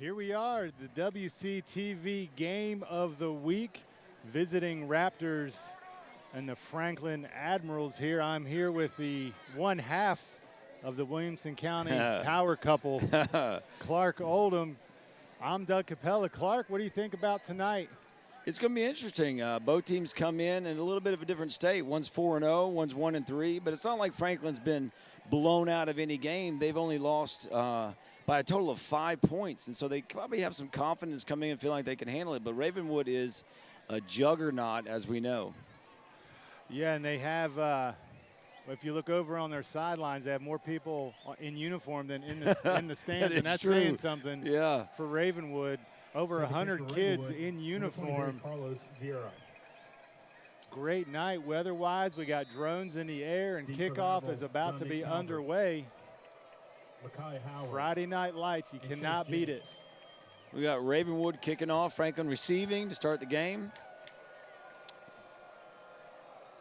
Here we are, the WCTV Game of the Week, visiting Raptors and the Franklin Admirals here. I'm here with the one half of the Williamson County power couple, Clarke Oldham. I'm Doug Capella. Clarke, what do you think about tonight? It's going to be interesting. Both teams come in a little bit of a different state. One's 4-0, one's 1-3, but it's not like Franklin's been blown out of any game. They've only lost by a total of 5 points, and so they probably have some confidence coming in and feeling like they can handle it. But Ravenwood is a juggernaut, as we know. Yeah, and they have, if you look over on their sidelines, they have more people in uniform than in the stands, and that's true. saying something Yeah. for Ravenwood. Over 100 kids in uniform. Great night weather-wise. We got drones in the air, and kickoff is about to be underway. Friday Night Lights, you cannot beat it. We got Ravenwood kicking off, Franklin receiving to start the game.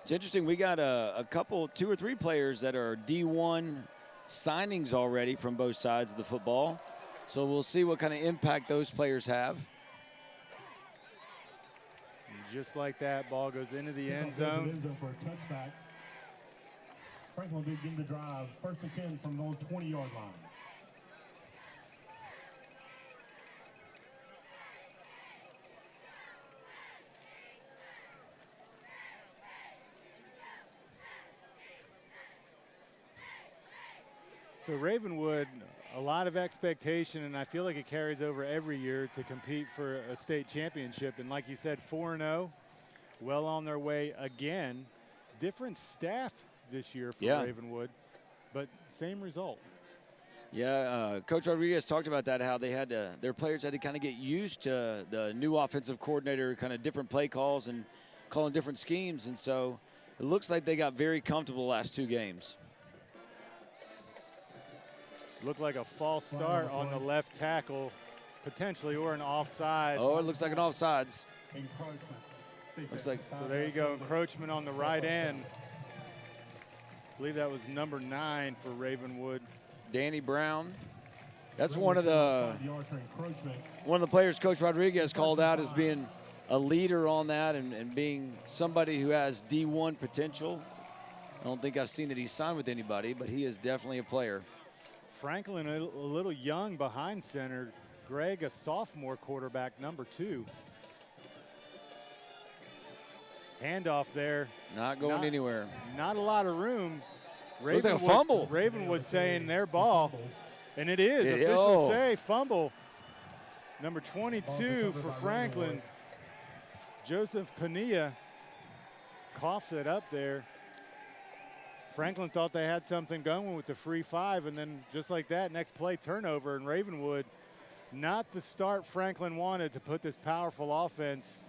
It's interesting. We got a couple, 2 or 3 players that are D1 signings already from both sides of the football. So we'll see what kind of impact those players have. And just like that, ball goes into the end zone. For a touchback. Franklin will begin the drive. 1st and 10 from the 20-yard line. So Ravenwood, a lot of expectation, and I feel like it carries over every year to compete for a state championship. And like you said, 4-0, well on their way again. Different staff this year for Ravenwood, but same result. Yeah, Coach Rodriguez talked about that, how they had to, their players had to kind of get used to the new offensive coordinator, kind of different play calls and calling different schemes. And so it looks like they got very comfortable the last 2 games. Looked like a false start on the left tackle, potentially, or an offside. Oh, it looks like an offsides. Looks like. So there you go, encroachment on the right end. I believe that was number 9 for Ravenwood. Danny Brown. That's one of the players Coach Rodriguez called out as being a leader on that and being somebody who has D1 potential. I don't think I've seen that he's signed with anybody, but he is definitely a player. Franklin a little young behind center. Greg, a sophomore quarterback, number 2. Handoff there. Not going anywhere. Not a lot of room. Looks like a fumble. Ravenwood saying their ball, and it is. Officials say fumble. Number 22 for Franklin. Joseph Pania coughs it up there. Franklin thought they had something going with the free 5, and then just like that, next play, turnover, and Ravenwood, not the start Franklin wanted to put this powerful offense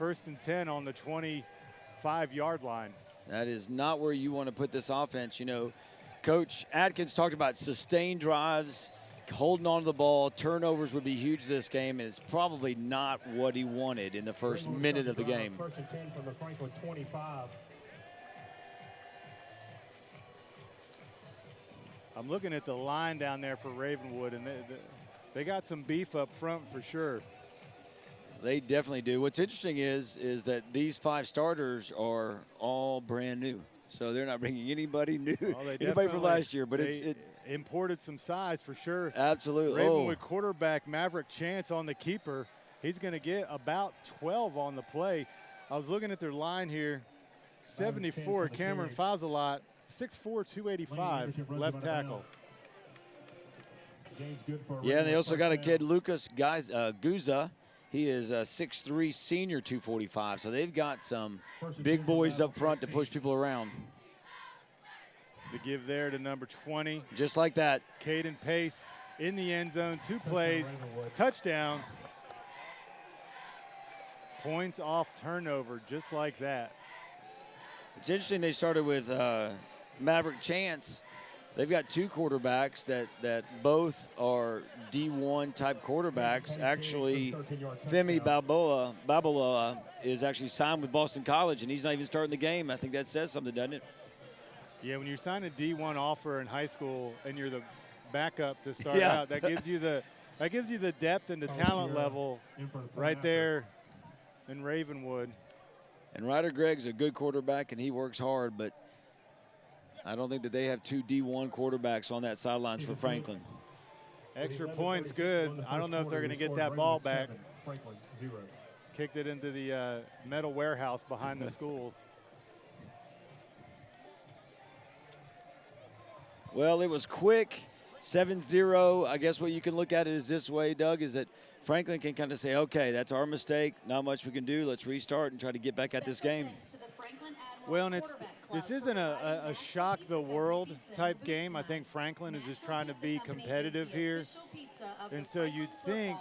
1st and 10 on the 25-yard line. That is not where you want to put this offense. You know, Coach Atkins talked about sustained drives, holding on to the ball. Turnovers would be huge this game, and it's probably not what he wanted in the first minute of the game. 1st and 10 from the Franklin 25. I'm looking at the line down there for Ravenwood, and they got some beef up front for sure. They definitely do. What's interesting is that these 5 starters are all brand new. So they're not bringing anybody new, anybody from last year. But it imported some size for sure. Absolutely. Ravenwood quarterback Maverick Chance on the keeper. He's going to get about 12 on the play. I was looking at their line here. 74, Cameron Fazalot. 6'4", 285, left tackle. Yeah, and they also got a kid, Lucas Guza. He is a 6'3", senior, 245. So they've got some big boys up front to push people around. The give there to number 20. Just like that. Caden Pace in the end zone, 2 plays, touchdown. Points off turnover, just like that. It's interesting they started with Maverick Chance. They've got 2 quarterbacks that both are D1 type quarterbacks. Actually, Femi Babaloa is actually signed with Boston College, and he's not even starting the game. I think that says something, doesn't it? Yeah, when you sign a D1 offer in high school and you're the backup to start out, that gives you That gives you the depth and the talent level right there in Ravenwood. And Ryder Gregg's a good quarterback, and he works hard, but I don't think that they have 2 D1 quarterbacks on that sidelines for Franklin. Extra point's good. I don't know if they're going to get that ball back. Kicked it into the metal warehouse behind the school. Well, it was quick, 7-0. I guess what you can look at it is this way, Doug, is that Franklin can kind of say, okay, that's our mistake. Not much we can do. Let's restart and try to get back at this game. Well, and this isn't a shock the world type game. I think Franklin is just trying to be competitive here. And so you'd think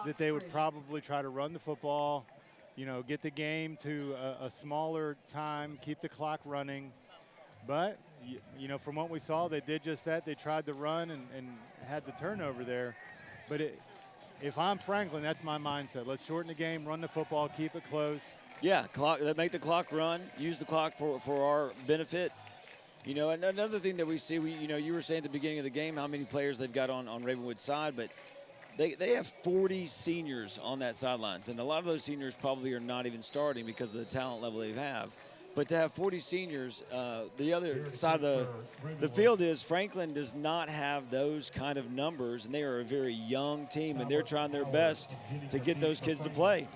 that they would probably try to run the football, you know, get the game to a smaller time, keep the clock running. But, you know, from what we saw, they did just that. They tried to run and had the turnover there. But if I'm Franklin, that's my mindset. Let's shorten the game, run the football, keep it close. Yeah, make the clock run, use the clock for our benefit. You know, and another thing that we see, you know, you were saying at the beginning of the game how many players they've got on Ravenwood's side, but they have 40 seniors on that sidelines, and a lot of those seniors probably are not even starting because of the talent level they have. But to have 40 seniors, the other side of the field is Franklin does not have those kind of numbers, and they are a very young team, and they're trying their best to get those kids to play.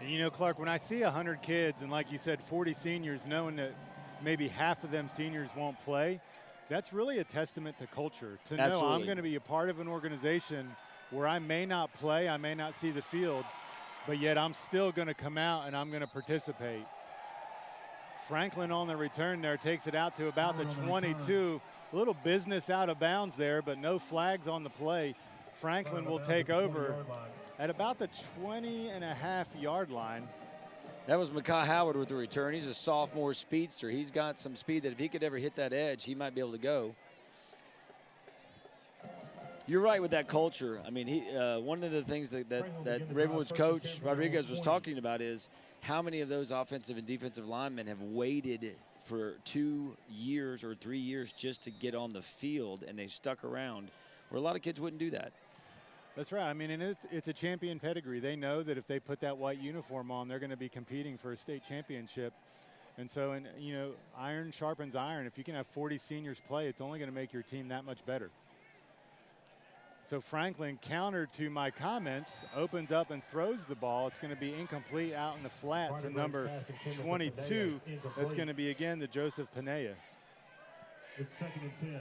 You know, Clarke, when I see 100 kids and, like you said, 40 seniors, knowing that maybe half of them seniors won't play, that's really a testament to culture. To know Absolutely. I'm going to be a part of an organization where I may not play, I may not see the field, but yet I'm still going to come out and I'm going to participate. Franklin on the return there takes it out to about the 22. A little business out of bounds there, but no flags on the play. Franklin will take over at about the 20.5-yard line. That was Micah Howard with the return. He's a sophomore speedster. He's got some speed that if he could ever hit that edge, he might be able to go. You're right with that culture. I mean, one of the things that Ravenwood's coach, Rodriguez, was talking about is how many of those offensive and defensive linemen have waited for 2 years or 3 years just to get on the field, and they've stuck around, where a lot of kids wouldn't do that. That's right. I mean, and it's a champion pedigree. They know that if they put that white uniform on, they're going to be competing for a state championship. And so, you know, iron sharpens iron. If you can have 40 seniors play, it's only going to make your team that much better. So Franklin, counter to my comments, opens up and throws the ball. It's going to be incomplete out in the flat to number 22. That's going to be, again, the Joseph Panea. It's 2nd and 10.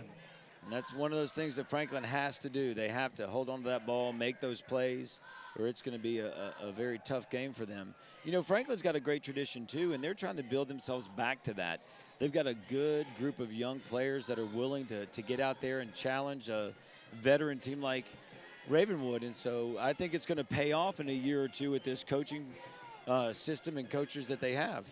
And that's one of those things that Franklin has to do. They have to hold on to that ball, make those plays, or it's going to be a very tough game for them. You know, Franklin's got a great tradition, too, and they're trying to build themselves back to that. They've got a good group of young players that are willing to get out there and challenge a veteran team like Ravenwood. And so I think it's going to pay off in a year or two with this coaching system and coaches that they have.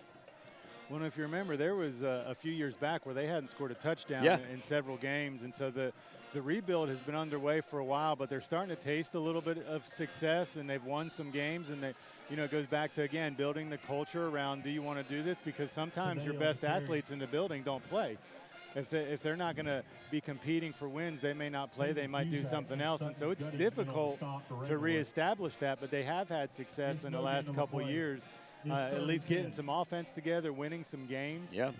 Well, if you remember, there was a few years back where they hadn't scored a touchdown in several games. And so the rebuild has been underway for a while, but they're starting to taste a little bit of success, and they've won some games. And, you know, it goes back to, again, building the culture around, do you want to do this? Because sometimes your best athletes in the building don't play. If they're not going to be competing for wins, they may not play. They might do something else. And so it's difficult to reestablish that, but they have had success in the last couple years. At least getting some offense together, winning some games. Yeah.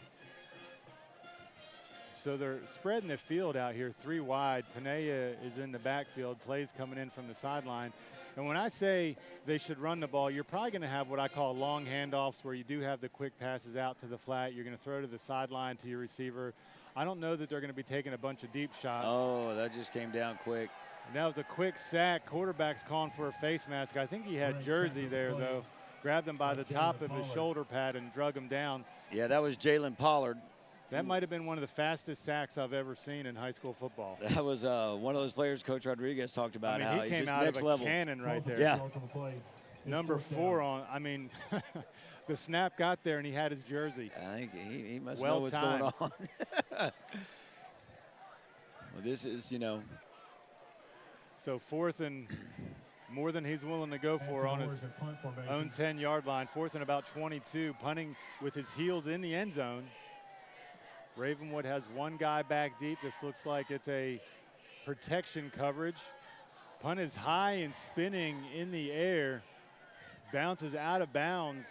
So they're spreading the field out here 3 wide. Panea is in the backfield, plays coming in from the sideline. And when I say they should run the ball, you're probably going to have what I call long handoffs where you do have the quick passes out to the flat. You're going to throw to the sideline to your receiver. I don't know that they're going to be taking a bunch of deep shots. Oh, that just came down quick. And that was a quick sack. Quarterback's calling for a face mask. I think he had Jersey there, though. Grabbed him by the top of his shoulder pad and drug him down. Yeah, that was Jalen Pollard. That might have been one of the fastest sacks I've ever seen in high school football. That was one of those players Coach Rodriguez talked about. I mean, he came out next of a level. cannon right there. Yeah. Number 4 on, I mean, the snap got there and he had his jersey. I think he must know what's going on. Well, this is, you know. So 4th and more than he's willing to go for on his own 10-yard line. 4th and about 22, punting with his heels in the end zone. Ravenwood has one guy back deep. This looks like it's a protection coverage. Punt is high and spinning in the air. Bounces out of bounds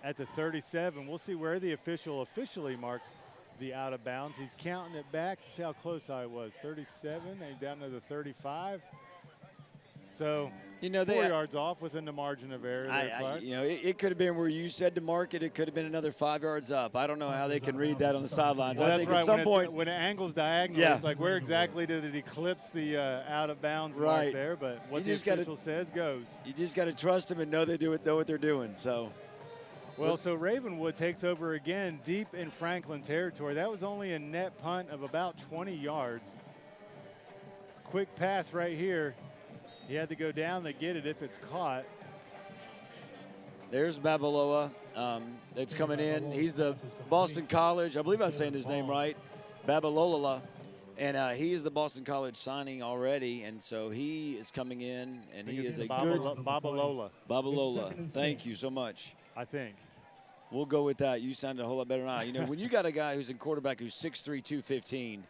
at the 37. We'll see where the official officially marks the out of bounds. He's counting it back. See how close I was. 37, he's down to the 35. So, 4 yards off within the margin of error there, Clarke. It could have been where you said to mark it. It could have been another 5 yards up. I don't know how they can read that on the sidelines. Well, I that's think right. at some point when it angles diagonally, it's like where exactly did it eclipse the out of bounds mark there? But what the official says goes. You just got to trust them and know what they're doing. So. Well, so Ravenwood takes over again deep in Franklin territory. That was only a net punt of about 20 yards. Quick pass right here. He had to go down to get it if it's caught. There's Babalola that's coming in. He's the Boston College, I believe I'm saying his name right, Babalola. And he is the Boston College signing already, and so he is coming in, and he is a good Babalola. Babalola. Thank you so much. I think. We'll go with that. You sounded a whole lot better than I. When you got a guy who's a quarterback who's 6'3", 215.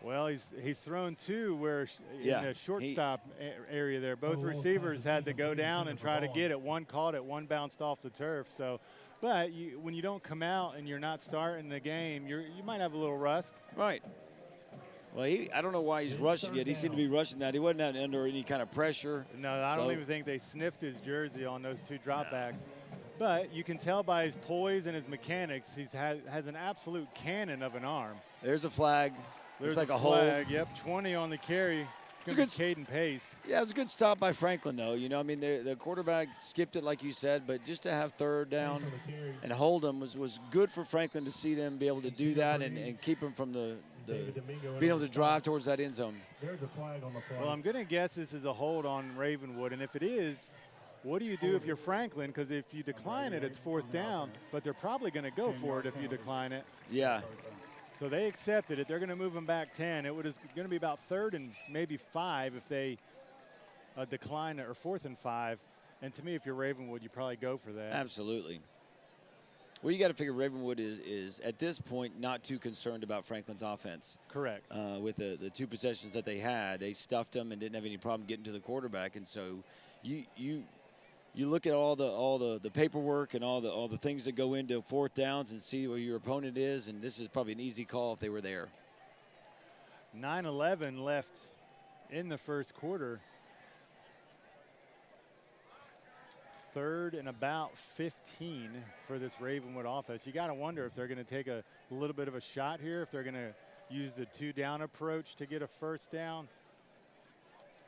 Well, he's thrown two where in the shortstop area there. Both receivers had to go down and try to get it. One caught it, one bounced off the turf. So, but when you don't come out and you're not starting the game, you might have a little rust. Right. Well, I don't know why he's rushing it. He seemed to be rushing that. He wasn't under any kind of pressure. No, I don't even think they sniffed his jersey on those two dropbacks. But you can tell by his poise and his mechanics, he has an absolute cannon of an arm. There's a flag. There's like a flag. Yep, 20 on the carry. It's going to be Caden Pace. Yeah, it was a good stop by Franklin, though. The quarterback skipped it, like you said, but just to have third down and hold him was good for Franklin to see them be able to do that and keep him from being able to drive towards that end zone. There's a flag on the play. Well, I'm going to guess this is a hold on Ravenwood, and if it is, what do you do if you're Franklin? Because if you decline it, it's fourth down, but they're probably going to go for it if you decline it. Yeah. So they accepted it. They're going to move them back 10. It was going to be about 3rd and maybe 5 if they decline it, or 4th and 5. And to me, if you're Ravenwood, you probably go for that. Absolutely. Well, you got to figure Ravenwood is at this point not too concerned about Franklin's offense. Correct. With the two possessions that they had, they stuffed them and didn't have any problem getting to the quarterback. And so you look at all the paperwork and all the things that go into fourth downs and see where your opponent is, and this is probably an easy call if they were there. 9:11 left in the first quarter. 3rd and about 15 for this Ravenwood offense. You got to wonder if they're going to take a little bit of a shot here, if they're going to use the 2-down approach to get a first down.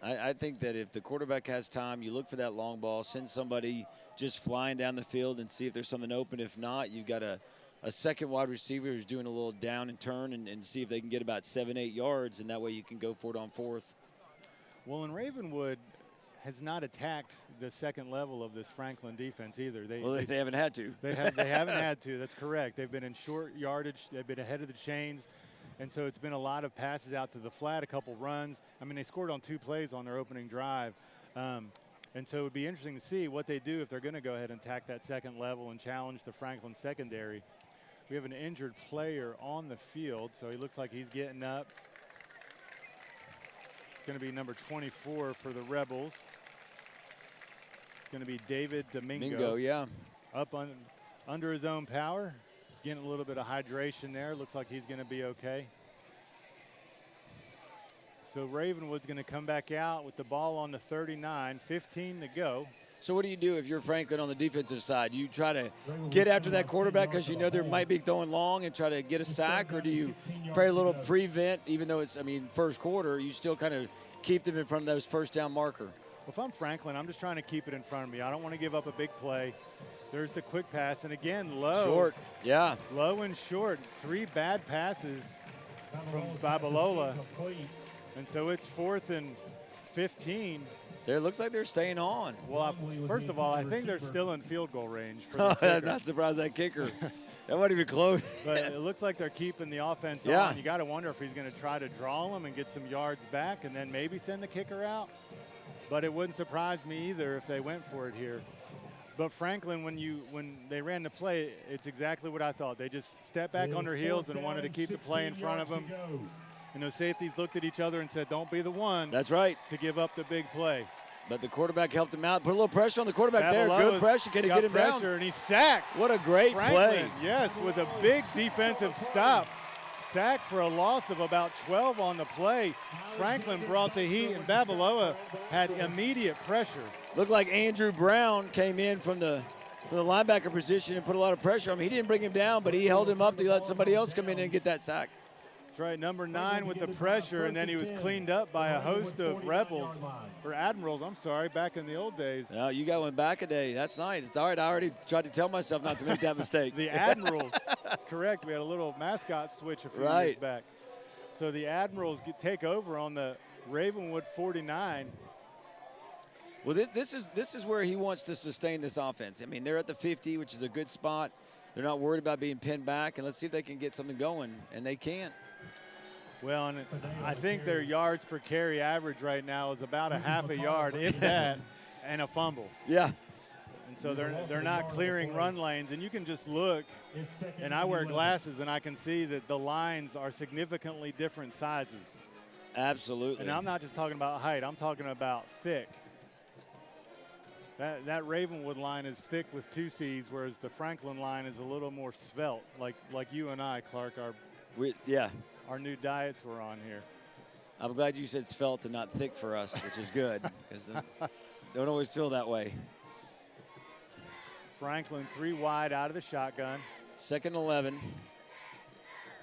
I think that if the quarterback has time, you look for that long ball, send somebody just flying down the field and see if there's something open. If not, you've got a second wide receiver who's doing a little down and turn and see if they can get about 7-8 yards, and that way you can go for it on 4th. Well, and Ravenwood has not attacked the second level of this Franklin defense either. They haven't had to. They haven't had to. That's correct. They've been in short yardage. They've been ahead of the chains. And so it's been a lot of passes out to the flat, a couple runs. I mean, they scored on 2 plays on their opening drive. And so it would be interesting to see what they do if they're going to go ahead and attack that second level and challenge the Franklin secondary. We have an injured player on the field, so he looks like he's getting up. It's going to be number 24 for the Rebels. It's going to be David Domingo. Up under his own power. Getting a little bit of hydration there. Looks like he's going to be okay. So Ravenwood's going to come back out with the ball on the 39, 15 to go. So what do you do if you're Franklin on the defensive side? You try to get after that quarterback because you know they might be throwing long and try to get a sack, or do you play a little prevent, even though it's, first quarter, you still kind of keep them in front of those first down marker? Well, if I'm Franklin, I'm just trying to keep it in front of me. I don't want to give up a big play. There's the quick pass, and again, low. Short, yeah. Low and short. 3 bad passes from Babalola. And so it's 4th and 15. It looks like they're staying on. Well, first of all, I think they're still in field goal range. For the kicker. I'm not surprised that kicker. That wasn't even close. But it looks like they're keeping the offense on. You got to wonder if he's going to try to draw them and get some yards back and then maybe send the kicker out. But it wouldn't surprise me either if they went for it here. But Franklin, when they ran the play, it's exactly what I thought. They just stepped back on their heels and wanted to keep the play in front of them. And those safeties looked at each other and said, don't be the one. That's right. To give up the big play. But the quarterback helped him out. Put a little pressure on the quarterback there. Good pressure. Can he get him down? And he sacked. What a great play. Yes, with a big defensive stop. Sacked for a loss of about 12 on the play. Franklin brought the heat, and Babaloa had immediate pressure. Looked like Andrew Brown came in from the linebacker position and put a lot of pressure on him. He didn't bring him down, but he held him up to let somebody else come in and get that sack. That's right, number 9 with the pressure, and then he was cleaned up by a host of rebels, or admirals, I'm sorry, back in the old days. No, you got one back a day. That's nice. It's all right. I already tried to tell myself not to make that mistake. The admirals. That's correct. We had a little mascot switch a few years back. So the admirals take over on the Ravenwood 49. Well, this is where he wants to sustain this offense. I mean, they're at the 50, which is a good spot. They're not worried about being pinned back, and let's see if they can get something going, and they can't. Well, and I think their yards per carry average right now is about a half a yard, if that, and a fumble. Yeah. And so they're not clearing run lanes, and you can just look, and I wear glasses, and I can see that the lines are significantly different sizes. Absolutely. And I'm not just talking about height. I'm talking about thick. That Ravenwood line is thick with 2 C's, whereas the Franklin line is a little more svelte, like you and I, Clarke, our new diets were on here. I'm glad you said svelte and not thick for us, which is good, because don't always feel that way. Franklin 3 wide out of the shotgun. 2nd and 11.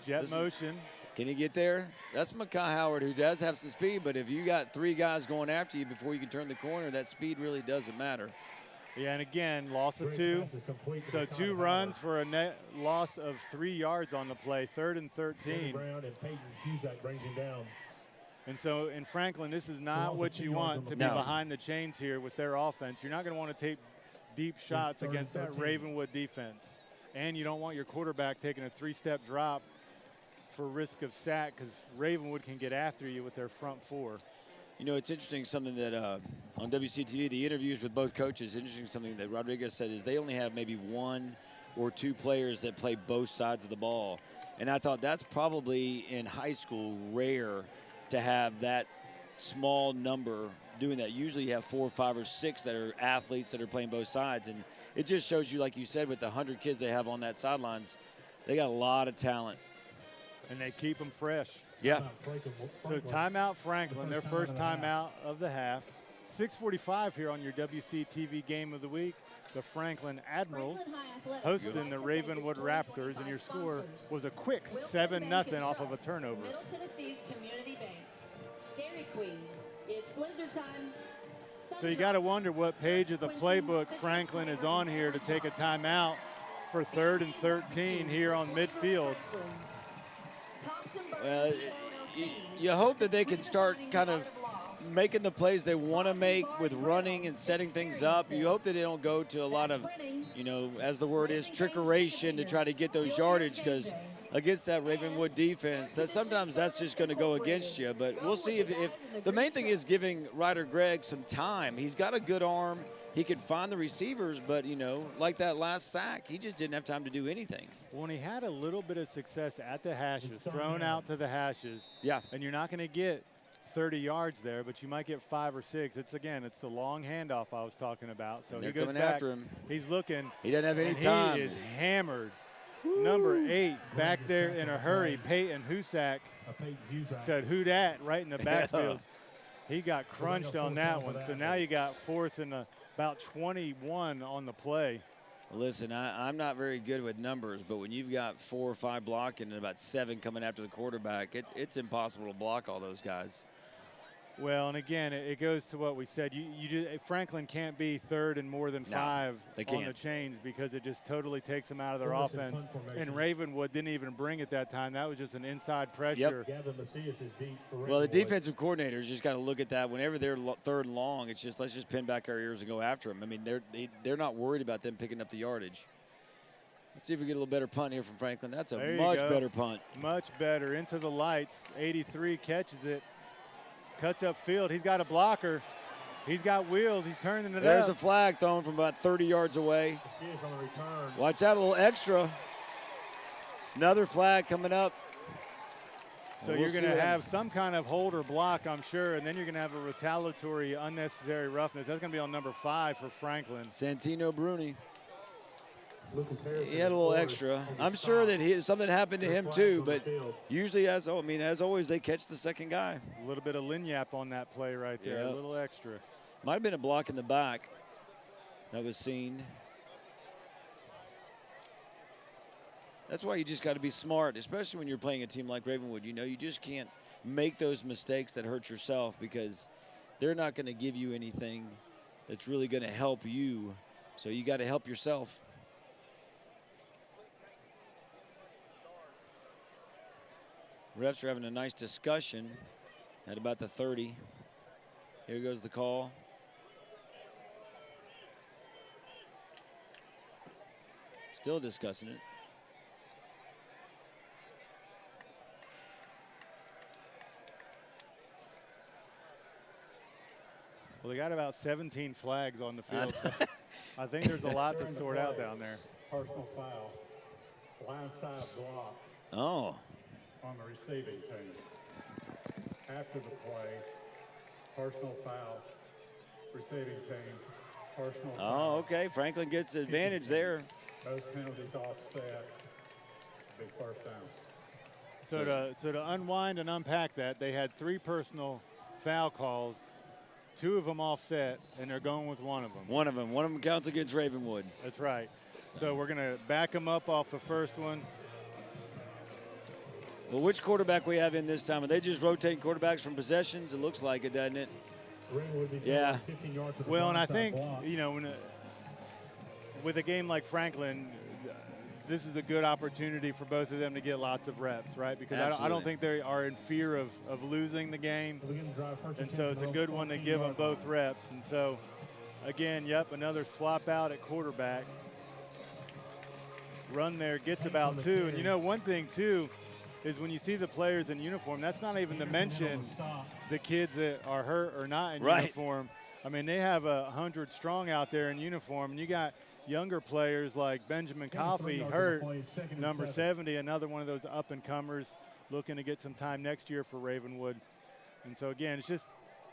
Jet motion. Can he get there? That's Mekhi Howard, who does have some speed, but if you got 3 guys going after you before you can turn the corner, that speed really doesn't matter. Yeah, and again, loss of 2. So 2 runs for a net loss of 3 yards on the play, 3rd and 13. And so in Franklin, this is not what you want to be behind the chains here with their offense. You're not going to want to take deep shots against that Ravenwood defense. And you don't want your quarterback taking a 3-step drop for risk of sack, because Ravenwood can get after you with their front 4. You know, it's interesting, something that on WCTV, the interviews with both coaches, interesting something that Rodriguez said is they only have maybe 1 or 2 players that play both sides of the ball. And I thought that's probably in high school rare to have that small number doing that. Usually you have 4, 5, or 6 that are athletes that are playing both sides. And it just shows you, like you said, with the 100 kids they have on that sidelines, they got a lot of talent. And they keep them fresh. Yeah. So timeout Franklin, their first timeout of the half. 6:45 here on your WCTV Game of the Week. The Franklin Admirals hosting the Ravenwood Raptors, and your score was a quick 7-0 off of a turnover. Middle Tennessee's Community Bank. Dairy Queen. It's blizzard time. So you got to wonder what page of the playbook Franklin is on here to take a timeout for 3rd and 13 here on midfield. You hope that they can start kind of making the plays they want to make with running and setting things up. You hope that they don't go to a lot of, you know, as the word is, trickeration to try to get those yardage, because against that Ravenwood defense, that sometimes that's just going to go against you. But we'll see if the main thing is giving Ryder Gregg some time. He's got a good arm. He can find the receivers, but, you know, like that last sack, he just didn't have time to do anything. When he had a little bit of success at the hashes, thrown out to the hashes, yeah, and you're not going to get 30 yards there, but you might get 5 or 6. It's the long handoff I was talking about. So he goes back. After him. He's looking. He doesn't have any time. He is hammered. Woo. Number 8 back there in a hurry. Peyton Husak said, "Who dat?" right in the backfield. He got crunched on that one. So now you got 4th and about 21 on the play. Listen, I'm not very good with numbers, but when you've got 4 or 5 blocking and about 7 coming after the quarterback, it's impossible to block all those guys. Well, and again, it goes to what we said. Franklin can't be 3rd and more than 5 on the chains, because it just totally takes them out of their offense. And Ravenwood didn't even bring it that time. That was just an inside pressure. Yep. Well, the defensive coordinators just got to look at that. Whenever they're 3rd and long, it's just, let's just pin back our ears and go after them. I mean, they're not worried about them picking up the yardage. Let's see if we get a little better punt here from Franklin. That's a much better punt. Much better. Into the lights. 83 catches it. Cuts up field. He's got a blocker. He's got wheels. He's turning it up. There's a flag thrown from about 30 yards away. Watch out, a little extra. Another flag coming up. So you're going to have some kind of hold or block, I'm sure, and then you're going to have a retaliatory unnecessary roughness. That's going to be on number 5 for Franklin. Santino Bruni. He had a little extra. I'm sure that something happened to him too, but usually, as always, they catch the second guy. A little bit of Lanyap on that play right there, a little extra. Might have been a block in the back that was seen. That's why you just got to be smart, especially when you're playing a team like Ravenwood. You know, you just can't make those mistakes that hurt yourself because they're not going to give you anything that's really going to help you. So you got to help yourself. Refs are having a nice discussion at about the 30. Here goes the call. Still discussing it. Well, they got about 17 flags on the field, so I think there's a lot to sort out down there. Personal foul. Blindside block. Oh. On the receiving team. After the play, personal foul. Receiving team, personal foul. Oh, okay. Franklin gets the advantage there. Those penalties offset. Big first down. So to unwind and unpack that, they had 3 personal foul calls. 2 of them offset, and they're going with one of them. One of them counts against Ravenwood. That's right. So we're going to back them up off the first one. Well, which quarterback we have in this time? Are they just rotating quarterbacks from possessions? It looks like it, doesn't it? Yeah. Well, and I think, you know, with a game like Franklin, this is a good opportunity for both of them to get lots of reps, right? Because I don't think they are in fear of losing the game. And so it's a good one to give them both reps. And so, again, another swap out at quarterback. Run there, gets about 2. And, you know, one thing, too, is when you see the players in uniform, that's not even to mention the kids that are hurt or not in uniform. I mean, they have 100 strong out there in uniform, and you got younger players like Benjamin Coffey hurt, number 70, another one of those up-and-comers looking to get some time next year for Ravenwood. And so, again,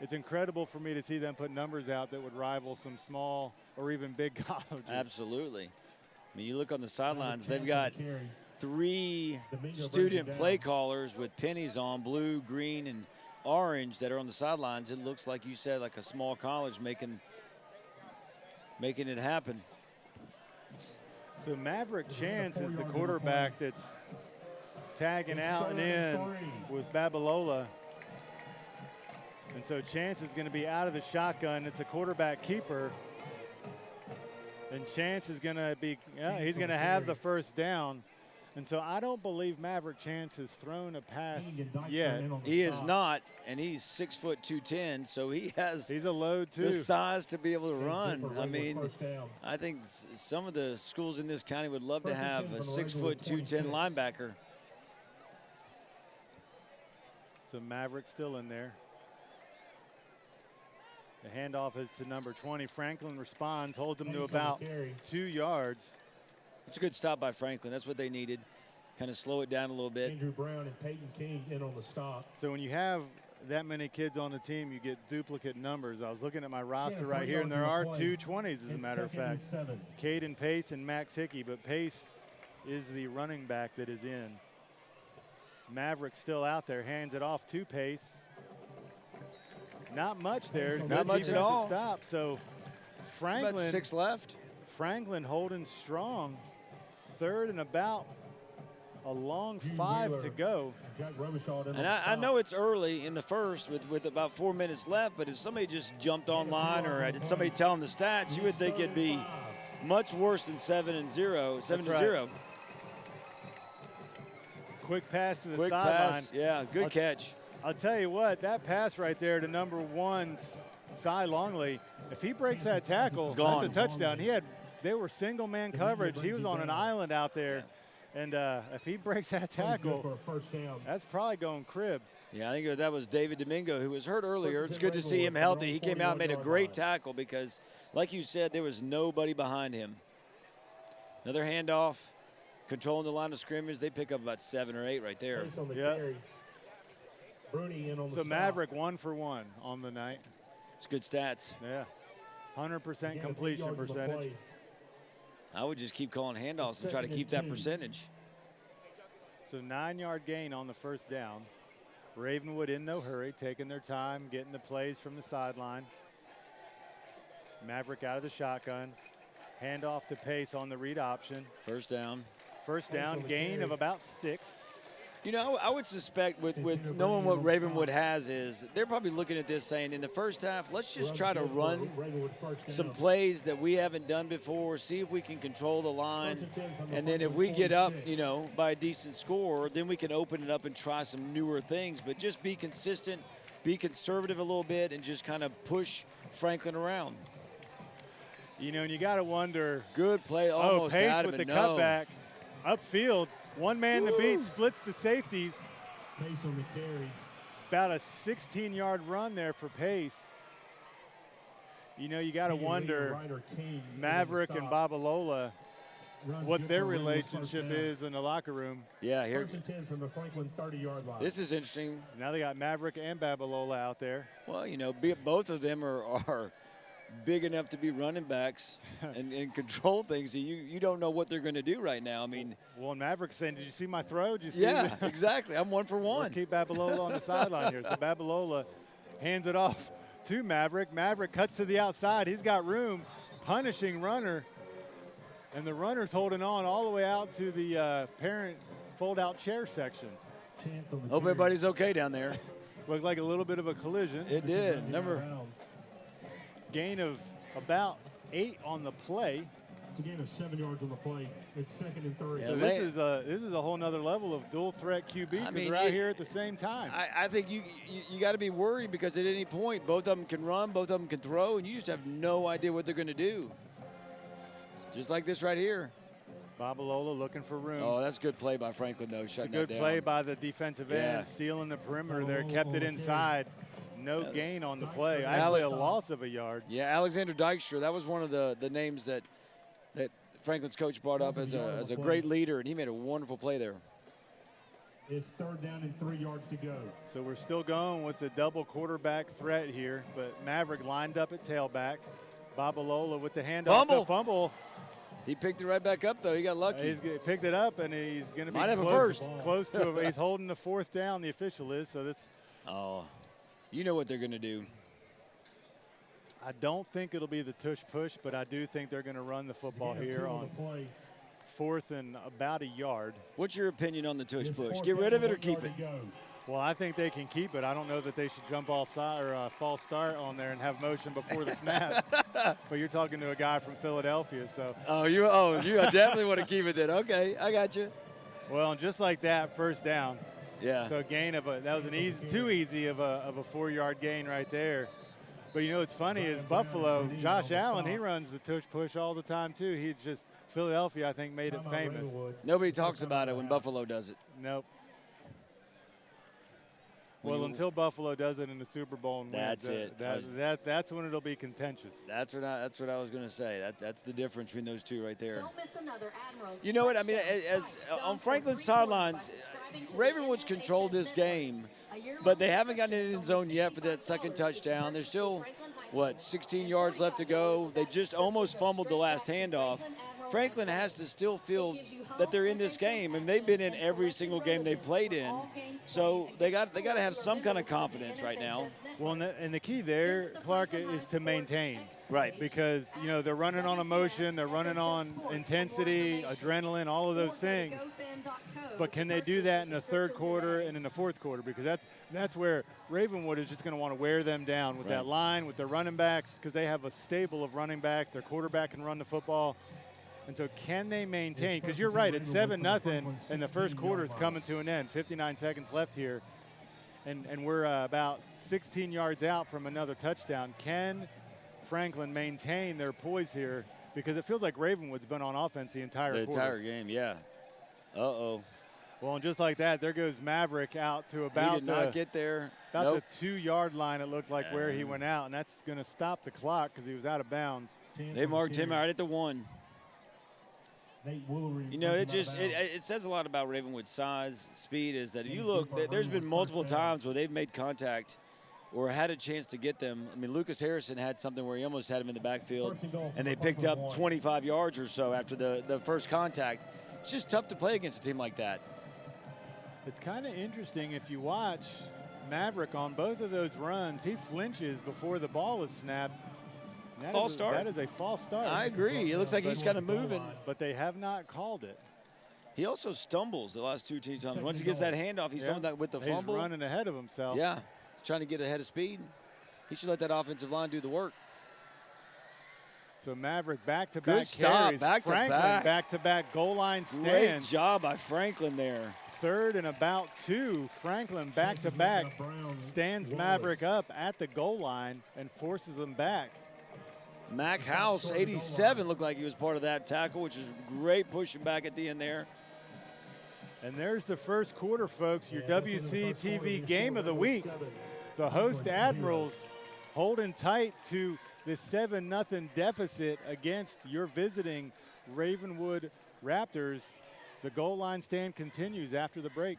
it's incredible for me to see them put numbers out that would rival some small or even big colleges. Absolutely. I mean, you look on the sidelines, they've got 3 student play callers with pennies on, blue, green, and orange that are on the sidelines. It looks like you said, like a small college making it happen. So Maverick Chance is the quarterback that's tagging out and in with Babalola. And so Chance is going to be out of the shotgun. It's a quarterback keeper. And Chance is going to be, he's going to have the first down. And so I don't believe Maverick Chance has thrown a pass yet. He is not, and he's 6 foot 210, so he's a load too. The size to be able to run. I mean, I think some of the schools in this county would love to have a 6 foot 210 linebacker. So Maverick still in there. The handoff is to number 20. Franklin responds, holds him to about 2 yards. It's a good stop by Franklin. That's what they needed. Kind of slow it down a little bit. Andrew Brown and Peyton King in on the stop. So when you have that many kids on the team, you get duplicate numbers. I was looking at my roster right here, and there are 2 20s, as a matter of fact. Caden Pace and Max Hickey, but Pace is the running back that is in. Maverick still out there, hands it off to Pace. Not much there. Not much at all. Stop. So Franklin. About 6 left. Franklin holding strong. 3rd and about a long 5 to go. And I know it's early in the first with about 4 minutes left, but if somebody just jumped online or did somebody tell them the stats, you would think it'd be much worse than 7-0. 7-0. Quick pass to the Quick sideline. pass, yeah, good catch. I'll tell you what, that pass right there to number 1, Cy Longley, if he breaks that tackle, that's a touchdown. They were single man coverage. He was on an island out there. And if he breaks that tackle, that's probably going crib. Yeah, I think that was David Domingo, who was hurt earlier. It's good to see him healthy. He came out and made a great tackle because, like you said, there was nobody behind him. Another handoff, controlling the line of scrimmage. They pick up about 7 or 8 right there. Yeah. Bruni in on the So stop. Maverick 1 for 1 on the night. It's good stats. Yeah. 100% Again, completion 8 yards on the percentage. play. I would just keep calling handoffs and try to keep that percentage. So 9-yard gain on the first down. Ravenwood in no hurry, taking their time, getting the plays from the sideline. Maverick out of the shotgun. Handoff to Pace on the read option. First down. First down, gain of about 6. You know, I would suspect with knowing what Ravenwood has is they're probably looking at this saying in the first half, let's just try to run some plays that we haven't done before, see if we can control the line. And then if we get up, you know, by a decent score, then we can open it up and try some newer things. But just be consistent, be conservative a little bit, and just kind of push Franklin around. You know, and you got to wonder. Good play, almost Pace had him, with the and no. cutback. Upfield, one man to beat, splits the safeties. Pace on the carry. About a 16-yard run there for Pace. You know, you got to wonder, Maverick and Babalola, what their relationship is in the locker room. Yeah, here. First and 10 from the Franklin 30-yard line. This is interesting. Now they got Maverick and Babalola out there. Well, you know, both of them are big enough to be running backs and control things. You don't know what they're going to do right now. I mean, well, Maverick's saying, "Did you see my throw? Did you see?" Yeah, exactly. I'm 1 for 1. Let's keep Babalola on the sideline here. So Babalola hands it off to Maverick. Maverick cuts to the outside. He's got room, punishing runner, and the runner's holding on all the way out to the parent fold-out chair section. Hope everybody's okay down there. Looked like a little bit of a collision. It did. Gain of about 8 on the play. It's a gain of 7 yards on the play. It's 2nd and 3. Yeah, So this is a whole nother level of dual threat QB because they're out here at the same time. I think you got to be worried because at any point both of them can run, both of them can throw, and you just have no idea what they're going to do. Just like this right here. Babalola looking for room. Oh, that's a good play by Franklin though. Shutting Good that play down. by the defensive end, Yeah. sealing the perimeter there, kept it inside. No gain on the play. Actually, a loss of a yard. Yeah, Alexander Dykstra, that was one of the names that Franklin's coach brought up as a great leader, and he made a wonderful play there. It's 3rd down and 3 yards to go. So we're still going with a double quarterback threat here, but Maverick lined up at tailback. Babalola with the handoff. Fumble. The fumble. He picked it right back up, though. He got lucky. He picked it up, and he's going to be Might have a close, first. close to it. He's holding the 4th down, the official is. So this. Oh, you know what they're going to do. I don't think it'll be the tush push, but I do think they're going to run the football here on 4th and about a yard. What's your opinion on the tush push? Get rid of it or keep it? Well, I think they can keep it. I don't know that they should jump off side or false start on there and have motion before the snap. But you're talking to a guy from Philadelphia, so. You definitely want to keep it then. Okay, I got you. Well, and just like that, first down. Yeah. So a gain of that was too easy of a 4-yard gain right there. But you know what's funny is Buffalo, Josh Allen, he runs the tush push all the time too. He's just Philadelphia, I think, made it famous. Nobody talks about it when Buffalo does it. Nope. Well, until Buffalo does it in the Super Bowl, and that's it. That's when it'll be contentious. That's what I was going to say. That's the difference between those two right there. Don't miss another Admirals. You know what I mean? As on Franklin's sidelines, Ravenwood's controlled this game, but they haven't gotten in the end zone yet for that second touchdown. There's still 16 yards left to go. They just almost fumbled the last handoff. Franklin has to still feel that they're in this game, and they've been in every single game they played in. So they got to have some kind of confidence right now. Well, and the key there, Clarke, is to maintain. Right. Because, you know, they're running on emotion, they're running on intensity, adrenaline, all of those things. But can they do that in the 3rd quarter and in the 4th quarter? Because that's where Ravenwood is just going to want to wear them down with that line, with their running backs, because they have a stable of running backs. Their quarterback can run the football. And so can they maintain? Because you're right, it's 7-0, and the first quarter is coming to an end. 59 seconds left here, and we're about 16 yards out from another touchdown. Can Franklin maintain their poise here? Because it feels like Ravenwood's been on offense the entire quarter. The entire game, yeah. Uh-oh. Well, and just like that, there goes Maverick out to about he did not get there. About the 2-yard line, it looked like, where he went out, and that's going to stop the clock because he was out of bounds. They marked him out at the 1. You know, it says a lot about Ravenwood's size, speed, is that if you look, there's been multiple times where they've made contact or had a chance to get them. I mean, Lucas Harrison had something where he almost had him in the backfield, and they picked up 25 yards or so after the first contact. It's just tough to play against a team like that. It's kind of interesting if you watch Maverick on both of those runs. He flinches before the ball is snapped. False start. That is a false start. I agree. It looks like he's kind of moving. But they have not called it. He also stumbles the last two times. Once he gets that handoff, he's done that with the fumble. He's running ahead of himself. Yeah, he's trying to get ahead of speed. He should let that offensive line do the work. So Maverick back-to-back Good stop, carries. back-to-back. Franklin back-to-back goal line stand. Great job by Franklin there. 3rd and about 2. Franklin back-to-back stands Maverick up at the goal line and forces him back. Mac House, 87, looked like he was part of that tackle, which is great pushing back at the end there. And there's the first quarter, folks, your WCTV game of the week. The host Admirals holding tight to the 7-0 deficit against your visiting Ravenwood Raptors. The goal line stand continues after the break.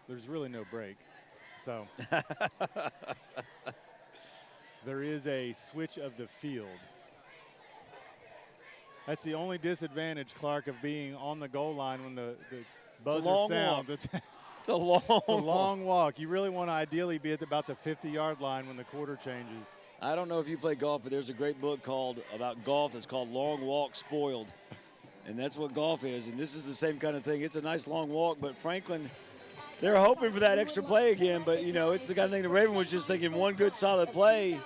There's really no break, so. There is a switch of the field. That's the only disadvantage, Clarke, of being on the goal line when the buzzer sounds. It's a long walk. You really want to ideally be at about the 50-yard line when the quarter changes. I don't know if you play golf, but there's a great book about golf that's called Long Walk Spoiled. And that's what golf is, and this is the same kind of thing. It's a nice long walk, but Franklin, they're hoping for that extra play again, but, you know, it's the kind of thing that Raven was just thinking one good solid play.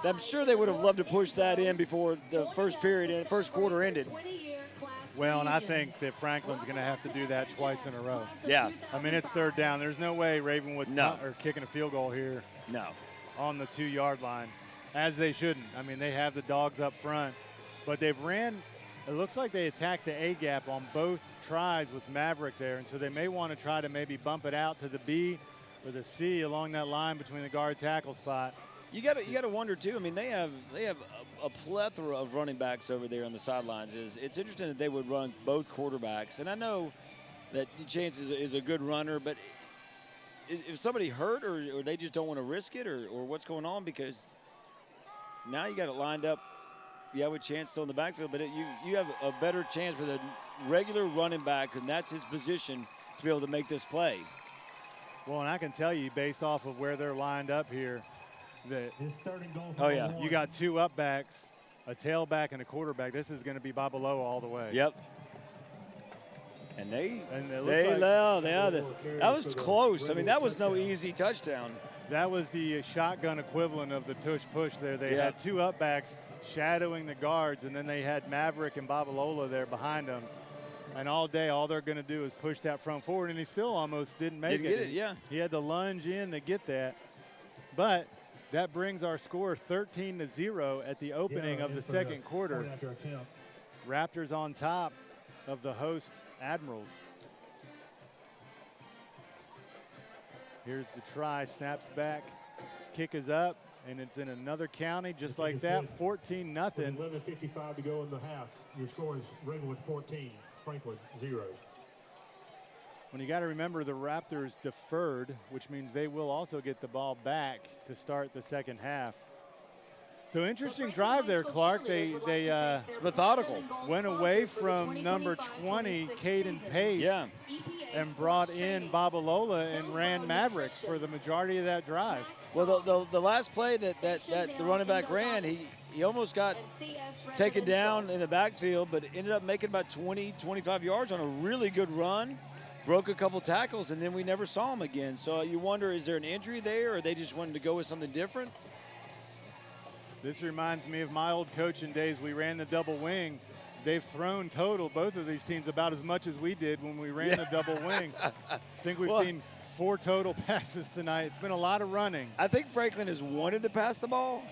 I'm sure they would have loved to push that in before the first quarter ended. Well, and I think that Franklin's going to have to do that twice in a row. Yeah. I mean, it's 3rd down. There's no way Ravenwood's kicking a field goal here. No. On the 2-yard line, as they shouldn't. I mean, they have the dogs up front, but they've ran. It looks like they attacked the A-gap on both tries with Maverick there, and so they may want to try to maybe bump it out to the B or the C along that line between the guard tackle spot. You got to wonder too. I mean, they have a plethora of running backs over there on the sidelines. It's interesting that they would run both quarterbacks, and I know that Chance is a good runner, but if somebody hurt or they just don't want to risk it or what's going on, because now you got it lined up. Yeah, with Chance still in the backfield, but you have a better chance with a regular running back, and that's his position, to be able to make this play. Well, and I can tell you, based off of where they're lined up here, that you got 2 up backs, a tailback, and a quarterback. This is going to be Babaloa all the way. Yep. And that was close. I mean, that was no easy touchdown. That was the shotgun equivalent of the tush push there. They had 2 up backs shadowing the guards, and then they had Maverick and Babalola there behind them. And all day, all they're going to do is push that front forward, and he still almost didn't make it. Didn't get it, yeah. He had to lunge in to get that. But that brings our score 13-0 at the opening of the second quarter. Raptors on top of the host Admirals. Here's the try, snaps back, kick is up, and it's in another county just like that, 14-0. 11:55 to go in the half. Your score is Ravenwood 14, Franklin 0. When you got to remember the Raptors deferred, which means they will also get the ball back to start the second half. So interesting drive there, Clarke. They methodical. Went away from number 20, Caden Pace, and brought in Babalola and ran Maverick for the majority of that drive. Well, the last play that the running back ran, he almost got taken down in the backfield, but ended up making about 20, 25 yards on a really good run. Broke a couple tackles, and then we never saw him again. So you wonder, is there an injury there, or they just wanted to go with something different? This reminds me of my old coaching days. We ran the double wing. They've thrown total, both of these teams, about as much as we did when we ran the double wing. I think we've seen 4 total passes tonight. It's been a lot of running. I think Franklin has wanted to pass the ball,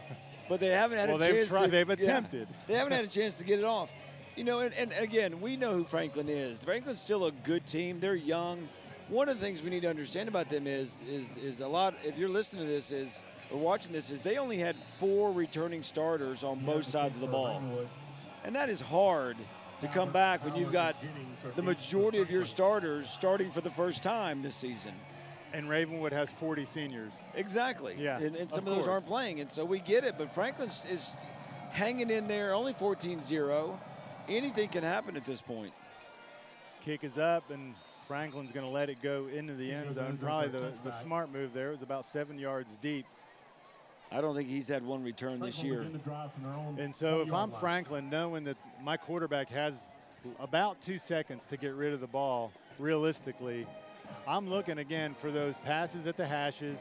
but they haven't had a chance to. They've attempted. They haven't had a chance to get it off. You know, and again, we know who Franklin is. Franklin's still a good team. They're young. One of the things we need to understand about them is a lot, if you're listening to this, or watching this, is they only had 4 returning starters on both sides of the ball. And that is hard to come back when you've got the majority of your starters starting for the first time this season. And Ravenwood has 40 seniors. Exactly. Yeah, And some of those aren't playing, and so we get it. But Franklin is hanging in there, only 14-0. Anything can happen at this point. Kick is up, and Franklin's going to let it go into the end zone. Probably the smart move there. It was about 7 yards deep. I don't think he's had one return this year. And so if I'm Franklin, knowing that my quarterback has about 2 seconds to get rid of the ball, realistically, I'm looking again for those passes at the hashes,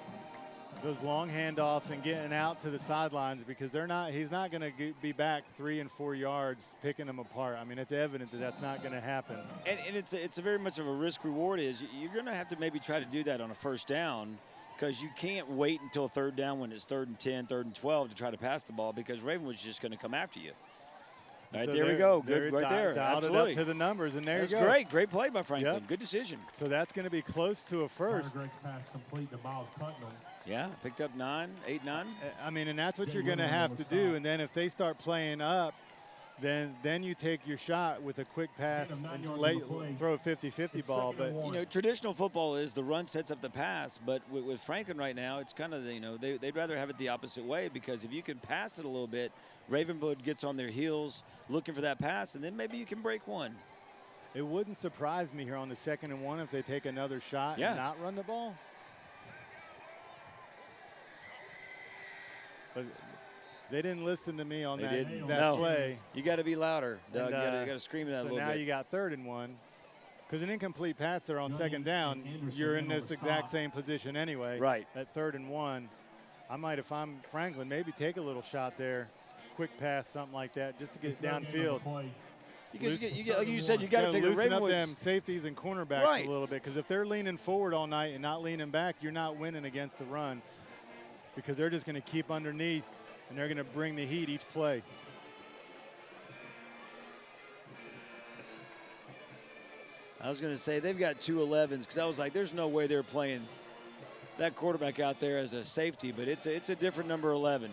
those long handoffs, and getting out to the sidelines, because he's not going to be back 3 and 4 yards picking them apart. I mean, it's evident that that's not going to happen. And it's a very much of a risk reward. Is you're going to have to maybe try to do that on a first down, because you can't wait until third down when it's 3rd and 10, 3rd and 12 to try to pass the ball, because Ravenwood's just going to come after you. All right, so there we go. Good right there. Dialed Absolutely. it up to the numbers, and there That's you go. great. Great play by Franklin. Yep. Good decision. So that's going to be close to a first. Great pass complete to Miles Putnam. Yeah, picked up 8, 9. I mean, and that's what you're going to have to do. And then if they start playing up, then you take your shot with a quick pass and throw a 50-50 ball. But You know, traditional football is the run sets up the pass, but with Franklin right now, it's kind of, they'd rather have it the opposite way, because if you can pass it a little bit, Ravenwood gets on their heels looking for that pass, and then maybe you can break one. it wouldn't surprise me here on the 2nd and 1 if they take another shot and not run the ball. But they didn't listen to me on that play. You got to be louder, Doug. And, you got to scream that a little bit. So now you got 3rd and 1. Because an incomplete pass there on 2nd down, you're in this exact same position anyway. Right. At 3rd and 1. I might, if I'm Franklin, maybe take a little shot there, quick pass, something like that, just to get downfield. Because you get, like you said, you got to figure loosen up Ravenwood's them safeties and cornerbacks a little bit. Because if they're leaning forward all night and not leaning back, you're not winning against the run. Because they're just going to keep underneath, and they're going to bring the heat each play. I was going to say they've got 2 11s, because I was like, there's no way they're playing that quarterback out there as a safety, but it's a different number 11.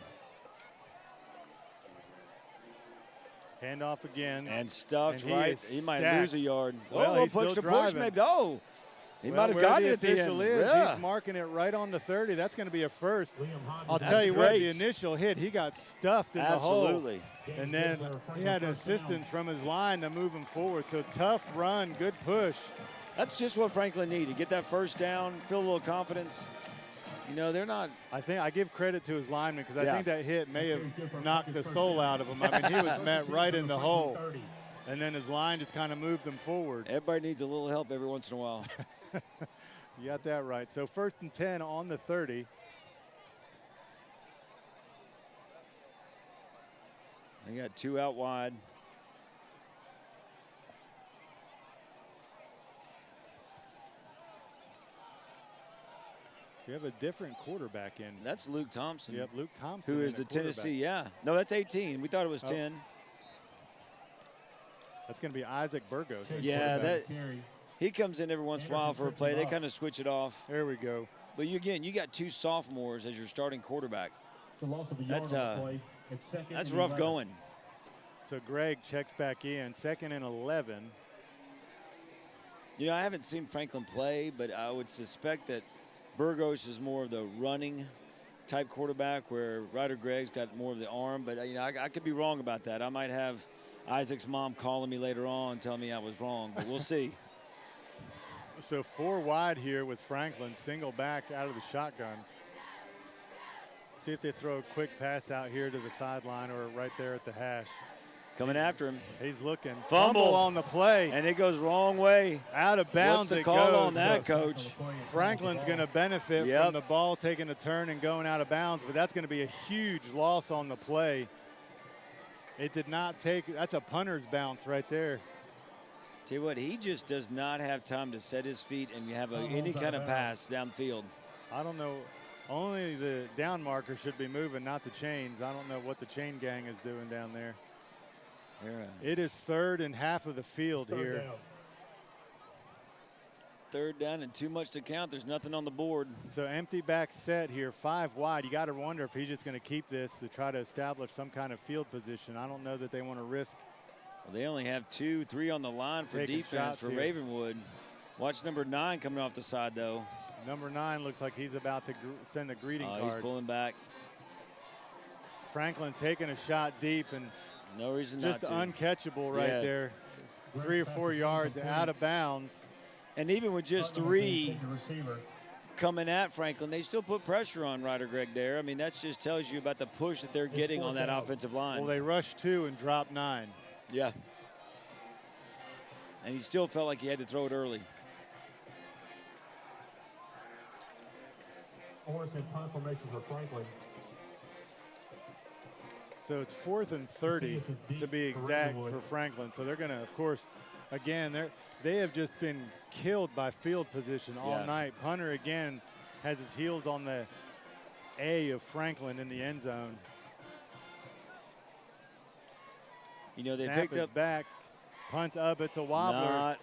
Handoff again. And stuffed, and right? He might lose a yard. Well, he's push still to push, driving. maybe. Oh, he might have gotten it at the end. He's marking it right on the 30. That's going to be a first. I'll tell you what, the initial hit, he got stuffed in the hole. Absolutely. And then he had assistance from his line to move him forward. So tough run, good push. That's just what Franklin needed. Get that first down, feel a little confidence. You know, they're not. I think I give credit to his lineman, because I think that hit may have knocked the soul out of him. I mean, he was met right in the hole. And then his line just kind of moved him forward. Everybody needs a little help every once in a while. You got that right. So 1st and 10 on the 30. They got 2 out wide. You have a different quarterback in. That's Luke Thompson. Yep, Luke Thompson. Who is the Tennessee, No, that's 18. We thought it was 10. That's going to be Isaac Burgos. Yeah, he comes in every once in a while for a play. They kind of switch it off. There we go. But you got 2 sophomores as your starting quarterback. That's rough going. So Greg checks back in, 2nd and 11. You know, I haven't seen Franklin play, but I would suspect that Burgos is more of the running type quarterback, where Ryder Gregg's got more of the arm. But, I could be wrong about that. I might have Isaac's mom calling me later on and telling me I was wrong, but we'll see. So 4 wide here with Franklin, single back out of the shotgun. See if they throw a quick pass out here to the sideline or right there at the hash. Coming after him. He's looking. Fumble on the play. And it goes wrong way. Out of bounds. What's the call goes. on that, Coach? Franklin's going to benefit from the ball taking a turn and going out of bounds, but that's going to be a huge loss on the play. It did not take. That's a punter's bounce right there. Tell you what, he just does not have time to set his feet and have any kind of pass downfield. I don't know. Only the down marker should be moving, not the chains. I don't know what the chain gang is doing down there. It is 3rd and half of the field here. 3rd down and too much to count. There's nothing on the board. So empty back set here, 5 wide. You got to wonder if he's just going to keep this to try to establish some kind of field position. I don't know that they want to risk Well, they only have 2, 3 on the line for Taking defense shots for here. Ravenwood. Watch number 9 coming off the side, though. Number 9 looks like he's about to send a greeting card. He's pulling back. Franklin taking a shot deep and no reason just not to. Uncatchable right there. 3 or 4 yards out of bounds. And even with just 3 coming at Franklin, they still put pressure on Ryder Greg there. I mean, that just tells you about the push that they're getting on that offensive line. Well, they rushed 2 and dropped 9. Yeah. And he still felt like he had to throw it early. Orris in punt formation for Franklin. So it's 4th and 30 to be exact for Franklin. So they're going to, of course, again, they have just been killed by field position all night. Punter, again, has his heels on the A of Franklin in the end zone. You know, they Snap picked is up. back. Punt up. It's a wobbler.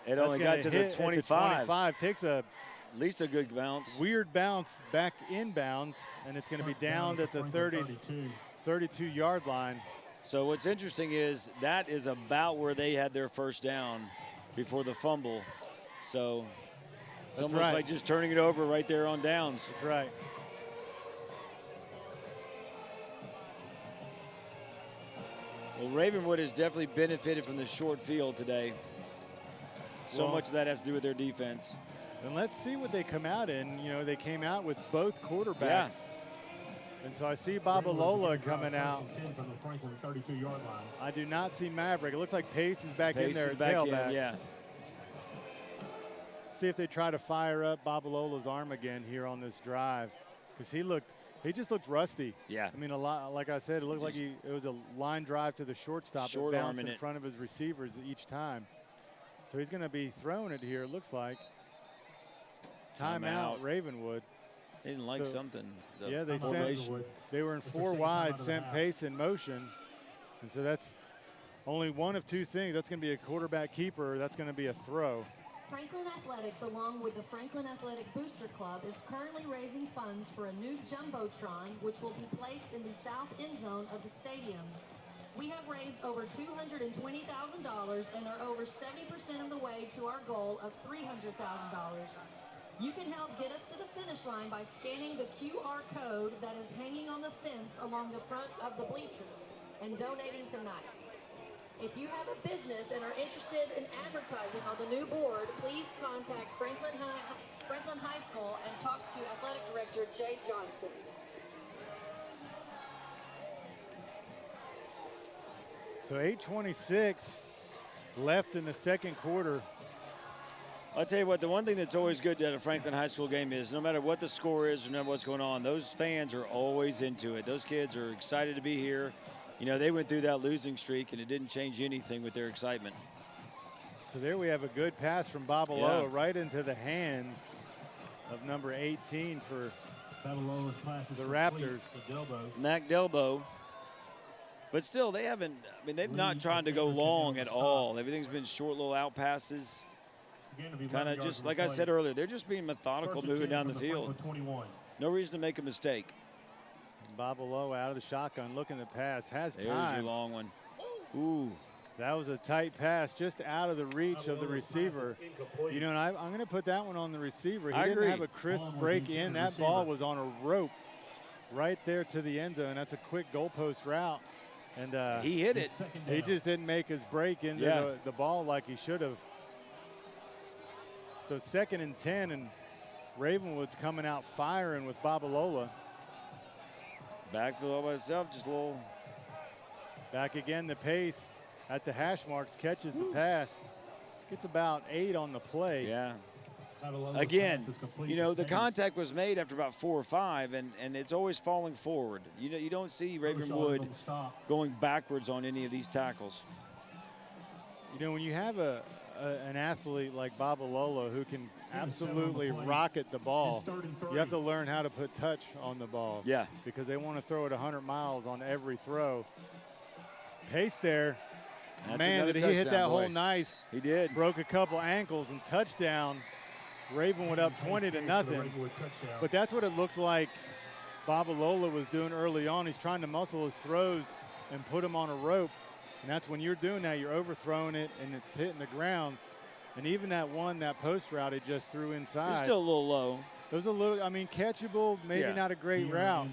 It only got to the 25. 25 takes a at least a good bounce. Weird bounce back inbounds, and it's going to be down at the 32-yard line. So what's interesting is that is about where they had their first down before the fumble. So it's almost like just turning it over right there on downs. That's right. Well, Ravenwood has definitely benefited from the short field today. So much of that has to do with their defense. And let's see what they come out in. You know, they came out with both quarterbacks. Yeah. And so I see Babalola coming out. From the Franklin 32-yard line. I do not see Maverick. It looks like Pace is back in there at back tailback. in, yeah. See if they try to fire up Babalola's arm again here on this drive, because he just looked rusty. Yeah. I mean, a lot. Like I said, it looked like it was a line drive to the shortstop that bounced in front of his receivers each time. So he's going to be throwing it here. It looks like timeout Ravenwood. They didn't like something. Yeah, they were in 4 wide, sent Pace in motion. And so that's only one of 2 things. That's going to be a quarterback keeper, or that's going to be a throw. Franklin Athletics, along with the Franklin Athletic Booster Club, is currently raising funds for a new Jumbotron, which will be placed in the south end zone of the stadium. We have raised over $220,000 and are over 70% of the way to our goal of $300,000. You can help get us to the finish line by scanning the QR code that is hanging on the fence along the front of the bleachers and donating tonight. If you have a business and are interested in advertising on the new board, please contact Franklin High School and talk to Athletic Director Jay Johnson. So 8:26 left in the second quarter. I'll tell you what, the one thing that's always good at a Franklin High School game is no matter what the score is or no matter what's going on, those fans are always into it. Those kids are excited to be here. You know, they went through that losing streak, and it didn't change anything with their excitement. So there we have a good pass from Babalola right into the hands of number 18 for the Raptors. Mac Delbo. But still, they haven't, I mean, they've not tried to go long at all. Everything's been short little out passes. Kind of just, like I said earlier, they're just being methodical moving down the field. No reason to make a mistake. Babalola out of the shotgun, looking to pass, has time. There's your long one. Ooh. That was a tight pass, just out of the reach of the receiver. You know, and I'm going to put that one on the receiver. He didn't have a crisp break in. That ball was on a rope right there to the end zone. That's a quick goalpost route. And he hit it. He just didn't make his break into the ball like he should have. So it's 2nd and 10, and Ravenwood's coming out firing with Babalola. Backfield all by itself, just a little. Back again, the Pace at the hash marks, catches the pass. Gets about 8 on the play. Yeah. Again, you know, the contact was made after about 4 or 5, and it's always falling forward. You know, you don't see Ravenwood going backwards on any of these tackles. You know, when you have an athlete like Babalola who can absolutely rocket the ball, you have to learn how to put touch on the ball. Yeah. Because they want to throw it 100 miles on every throw. Pace there. Man, did he hit that hole nice. He did. Broke a couple ankles and touchdown. Ravenwood up 20-0. But that's what it looked like Babalola was doing early on. He's trying to muscle his throws and put him on a rope. And that's when you're doing that, you're overthrowing it, and it's hitting the ground. And even that post route he just threw inside. It's still a little low. It was a little, I mean, catchable, maybe not a great route.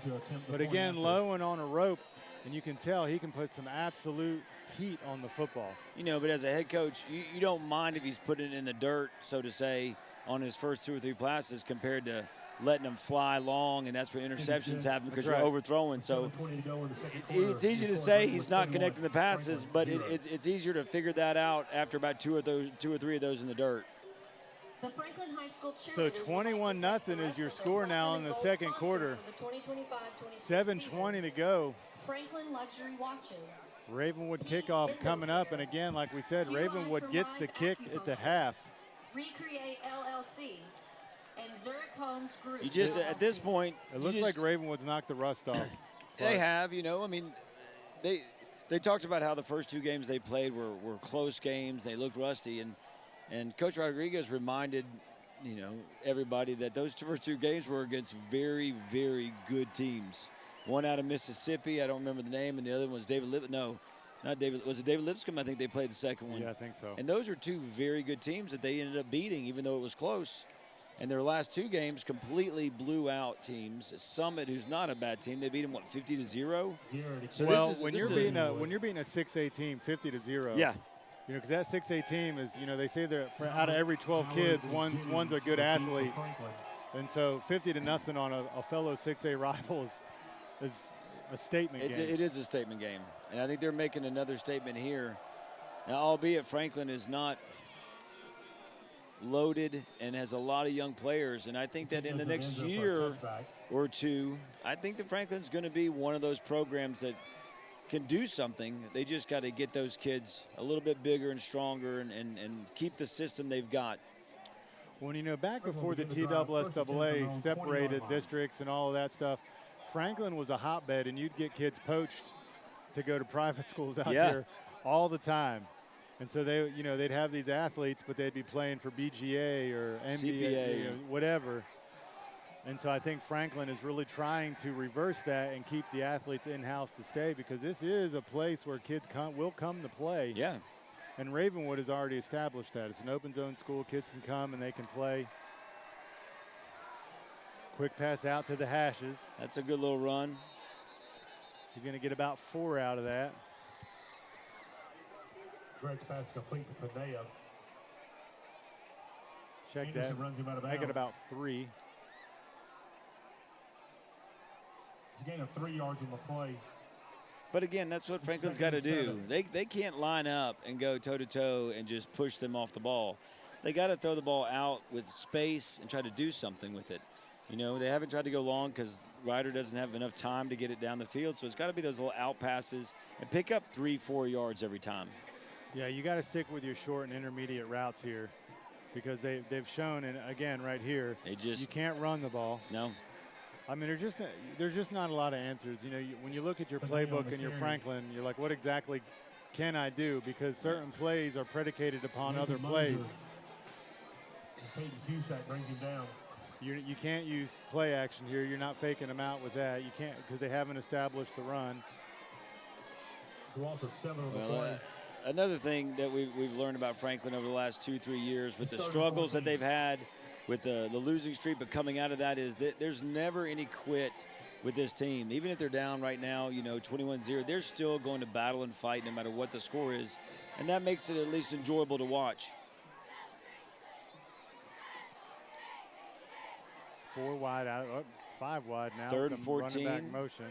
But again, low and on a rope, and you can tell he can put some absolute heat on the football. You know, but as a head coach, you don't mind if he's putting it in the dirt, so to say, on his first 2 or 3 passes compared to letting them fly long, and that's where interceptions happen because you're overthrowing. So it's easy to say he's not connecting the passes, but it's easier to figure that out after about 2 or 3 of those in the dirt. The Franklin High School So 21-0 is your score now in the second quarter. 7:20 to go. Franklin Luxury Watches. Ravenwood kickoff coming up, and again, like we said, Ravenwood gets the kick at the half. Recreate LLC and Zurich Homes Group. You just at this point, it looks like Ravenwood's knocked the rust off. They have, you know. I mean, they talked about how the first 2 games they played were close games. They looked rusty, and Coach Rodriguez reminded, you know, everybody that those first 2 games were against very, very good teams. One out of Mississippi, I don't remember the name, and the other one was David Lipscomb. No, not David. Was it David Lipscomb? I think they played the second one. Yeah, I think so. And those are 2 very good teams that they ended up beating, even though it was close. And their last 2 games completely blew out teams. Summit, who's not a bad team, they beat them 50-0. So well, when you're beating a 6A team 50-0. Yeah. You know, because that 6A team is, you know, they say they're out of every 12 kids, one's a good athlete, and so 50-0 on a fellow 6A rival is a statement game. It is a statement game, and I think they're making another statement here. Now, albeit Franklin is not loaded and has a lot of young players, and I think that in the next year or 2, I think that Franklin's going to be one of those programs that can do something. They just got to get those kids a little bit bigger and stronger and keep the system they've got. Well, you know, back before the TSSAA separated districts and all of that stuff, Franklin was a hotbed, and you'd get kids poached to go to private schools out here all the time. And so they'd have these athletes, but they'd be playing for BGA or NBA, CPA, whatever. And so I think Franklin is really trying to reverse that and keep the athletes in-house to stay, because this is a place where kids will come to play. Yeah. And Ravenwood has already established that. It's an open zone school. Kids can come and they can play. Quick pass out to the hashes. That's a good little run. He's going to get about 4 out of that. Great pass complete to Padilla. Check Henderson that. runs him out of Make it bounds. about 3. It's a gain of 3 yards on the play. But again, that's what Franklin's got to do. They can't line up and go toe-to-toe and just push them off the ball. They got to throw the ball out with space and try to do something with it. You know, they haven't tried to go long because Ryder doesn't have enough time to get it down the field. So it's got to be those little out passes and pick up 3-4 yards every time. Yeah, you got to stick with your short and intermediate routes here, because they've shown, and again right here, you can't run the ball. No. I mean, there's just not a lot of answers. You know, when you look at your playbook and your Franklin, you're like, what exactly can I do? Because certain plays are predicated upon other plays. Peyton Cusack brings him down. You can't use play action here. You're not faking them out with that. You can't, because they haven't established the run. It's a loss of 7 on the play. Another thing that we've learned about Franklin over the last 2-3 years with the struggles that they've had with the losing streak, but coming out of that, is that there's never any quit with this team. Even if they're down right now, you know, 21-0, they're still going to battle and fight no matter what the score is, and that makes it at least enjoyable to watch. 4 wide out, 5 wide now. 3rd and 14. Running back motion.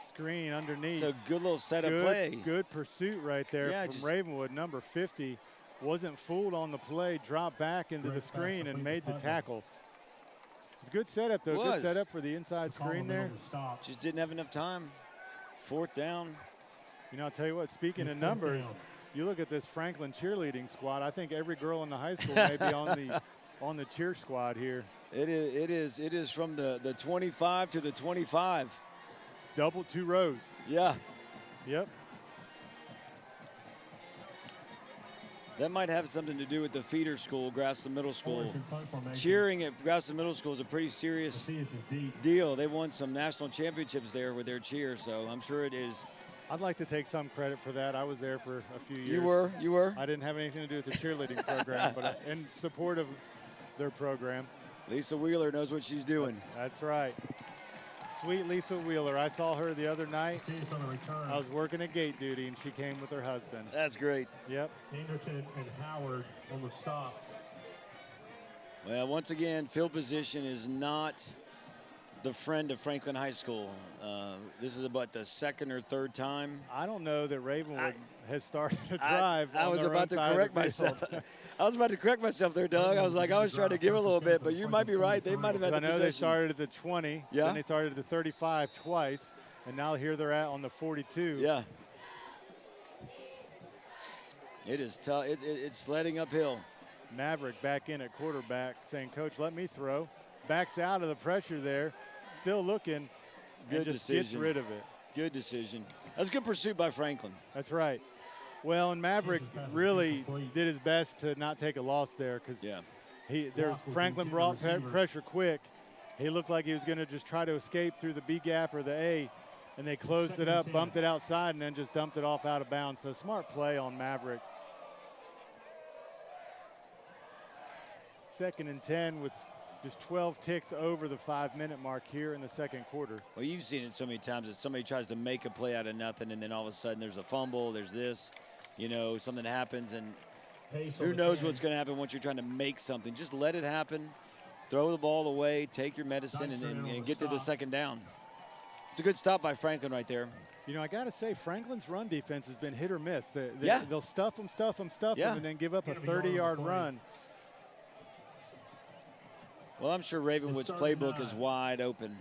Screen underneath. So good little setup play. Good pursuit right there Yeah, from Ravenwood. Number 50 wasn't fooled on the play, dropped back into the screen and made the tackle. It's a good setup, though. Good setup for the inside screen there. Just didn't have enough time. 4th down. You know, I'll tell you what, speaking of numbers, you look at this Franklin cheerleading squad. I think every girl in the high school may be on the cheer squad here. It is from the 25 to the 25. Double 2 rows. Yeah. Yep. That might have something to do with the feeder school, Grassland Middle School. Cheering at Grassland Middle School is a pretty serious deal. They won some national championships there with their cheer, so I'm sure it is I'd like to take some credit for that. I was there for a few years. You were. I didn't have anything to do with the cheerleading program, but in support of their program. Lisa Wheeler knows what she's doing. That's right. Sweet Lisa Wheeler. I saw her the other night. I was working at gate duty, and she came with her husband. That's great. Yep. Anderson and Howard on the stop. Well, once again, field position is not the friend of Franklin High School. This is about the second or third time. I don't know that Ravenwood has started a drive. I was about to correct myself. I was about to correct myself there, Doug. I was trying to give a little bit, but you might be right. They might have had the possession. I know they started at the 20, yeah. Then they started at the 35 twice, and now here they're at on the 42. Yeah. It is tough. It's sledding uphill. Maverick back in at quarterback saying, Coach, let me throw. Backs out of the pressure there, still looking, Good and just decision. gets rid of it. Good decision. That's a good pursuit by Franklin. That's right. Well, and Maverick really did his best to not take a loss there because Franklin brought pressure quick. He looked like he was going to just try to escape through the B gap or the A, and they closed it up, bumped it outside, and then just dumped it off out of bounds. So smart play on Maverick. 2nd and 10 with just 12 ticks over the 5-minute mark here in the second quarter. Well, you've seen it so many times that somebody tries to make a play out of nothing, and then all of a sudden there's a fumble, there's this, something happens, and who knows what's going to happen once you're trying to make something. Just let it happen, throw the ball away, take your medicine, and get to the second down. It's a good stop by Franklin right there. I got to say, Franklin's run defense has been hit or miss. They'll stuff them, and then give up a 30-yard run. Well, I'm sure Ravenwood's playbook is wide open.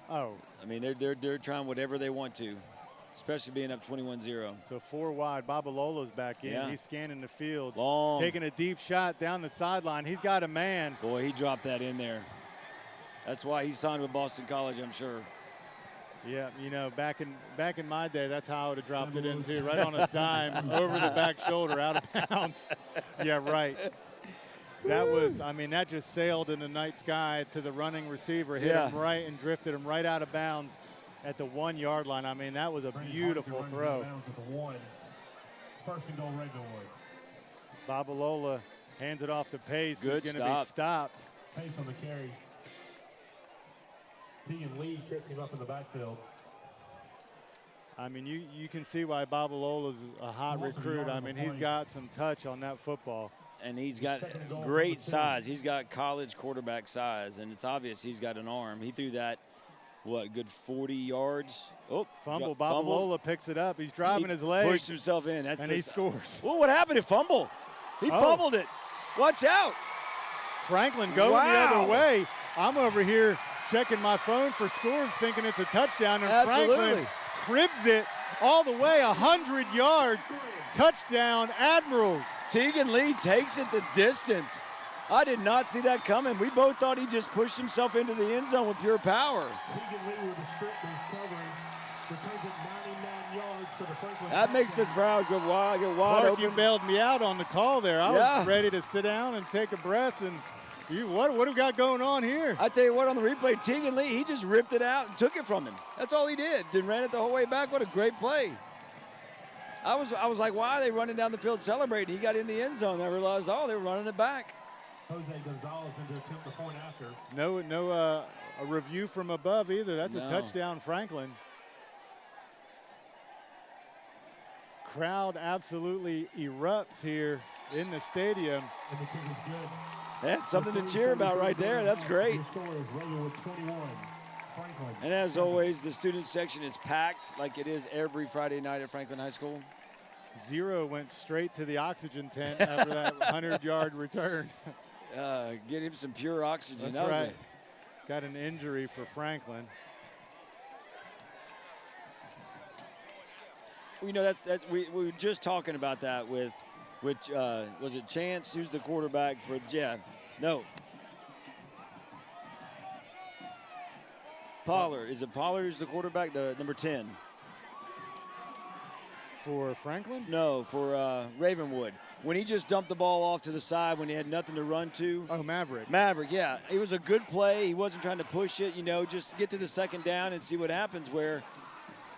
Oh. I mean, they're trying whatever they want to, especially being up 21-0. So 4 wide. Babalola's back in. Yeah. He's scanning the field. Long. Taking a deep shot down the sideline. He's got a man. Boy, he dropped that in there. That's why he signed with Boston College, I'm sure. Yeah, back in my day, that's how I would have dropped it in too, right on a dime, over the back shoulder, out of bounds. Yeah, right. That just sailed in the night sky to the running receiver, hit him right and drifted him right out of bounds at the 1-yard line. I mean, that was a beautiful throw. 1st and goal, Ravenwood. Babalola hands it off to Pace. Good He's going to be stopped. Pace on the carry. Tegan Lee trips him up in the backfield. I mean, you can see why Babalola's a hot recruit. I mean, he's got some touch on that football. And he's got great size. He's got college quarterback size, and it's obvious he's got an arm. He threw that, good 40 yards? Oh, fumble. Babalola picks it up. He's driving his leg. Pushed himself in. He scores. Well, what happened? He fumbled. He fumbled it. Watch out. Franklin going the other way. I'm over here checking my phone for scores, thinking it's a touchdown, and Franklin cribs it all the way 100 yards. Touchdown, Admirals. Tegan Lee takes it the distance. I did not see that coming. We both thought he just pushed himself into the end zone with pure power. Tegan Lee with a strip covering. Returns it 99 yards to the Franklin. That makes the crowd go wide Clarke, open. you bailed me out on the call there. I was ready to sit down and take a breath. And what do we got going on here? I tell you what, on the replay, Tegan Lee, he just ripped it out and took it from him. That's all he did. Then ran it the whole way back. What a great play. I was like, why are they running down the field celebrating? He got in the end zone. I realized, they were running it back. Jose Gonzalez into attempt the point after. No, a review from above either. That's a touchdown, Franklin. Crowd absolutely erupts here in the stadium. That's something to cheer about right there. That's great. And as always, the student section is packed like it is every Friday night at Franklin High School. 0 went straight to the oxygen tent after that 100-yard return. Get him some pure oxygen. That's right. Got an injury for Franklin. We we were just talking about that with was it Chance? Who's the quarterback for No. Pollard. Is it Pollard who's the quarterback, the number 10? For Franklin? No, for Ravenwood. When he just dumped the ball off to the side when he had nothing to run to. Oh, Maverick. Maverick, yeah. It was a good play. He wasn't trying to push it, just get to the second down and see what happens where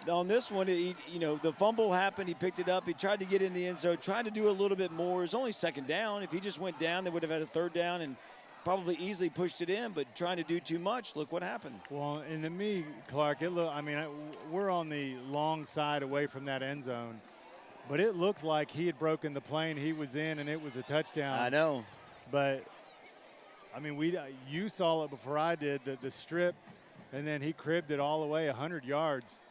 On this one, the fumble happened. He picked it up. He tried to get in the end zone, tried to do a little bit more. It was only second down. If he just went down, they would have had a third down and probably easily pushed it in. But trying to do too much, look what happened. Well, and to me, Clarke, we're on the long side away from that end zone. But it looked like he had broken the plane he was in, and it was a touchdown. I know. But, you saw it before I did, the strip, and then he cribbed it all the way 100 yards.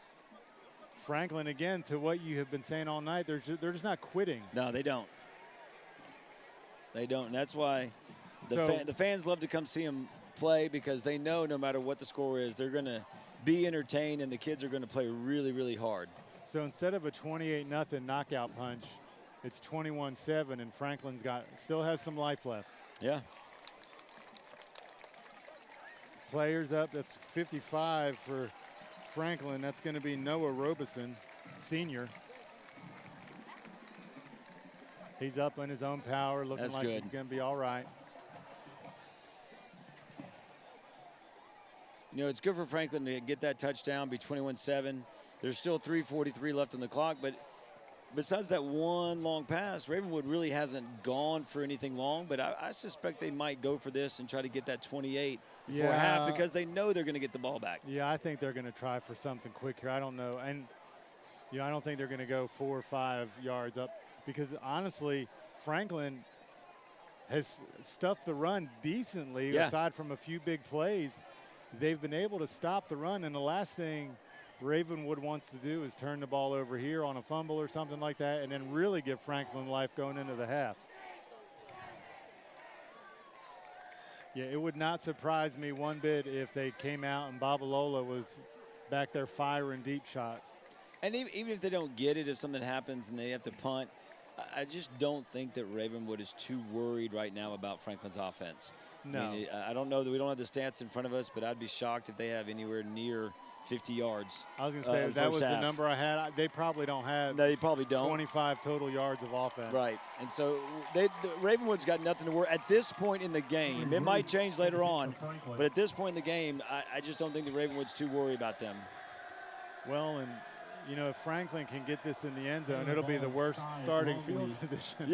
Franklin, again, to what you have been saying all night, they're just not quitting. No, they don't. They don't. And that's why the fans love to come see them play, because they know no matter what the score is, they're going to be entertained, and the kids are going to play really, really hard. So instead of a 28-0 knockout punch, it's 21-7, and Franklin's still has some life left. Yeah. Players up, that's 55 for Franklin. That's going to be Noah Robeson, senior. He's up on his own power, looking That's like good. He's going to be all right. It's good for Franklin to get that touchdown, be 21-7. There's still 3:43 left on the clock, but besides that one long pass, Ravenwood really hasn't gone for anything long, but I suspect they might go for this and try to get that 28 before half, because they know they're going to get the ball back. Yeah, I think they're going to try for something quick here. I don't know. And, I don't think they're going to go 4 or 5 yards up, because, honestly, Franklin has stuffed the run decently, aside from a few big plays. They've been able to stop the run, and the last thing Ravenwood wants to do is turn the ball over here on a fumble or something like that, and then really give Franklin life going into the half. Yeah, it would not surprise me one bit if they came out and Babalola was back there firing deep shots. And even if they don't get it, if something happens and they have to punt, I just don't think that Ravenwood is too worried right now about Franklin's offense. No. I don't know that we don't have the stats in front of us, but I'd be shocked if they have anywhere near 50 yards. I was going to say, if that was the number I had, they probably don't have. No, they probably don't. 25 total yards of offense. Right. And so Ravenwood's got nothing to worry at this point in the game. It might change later on, but at this point in the game, I just don't think the Ravenwood's too worried about them. Well, and, if Franklin can get this in the end zone, it'll be the worst starting field position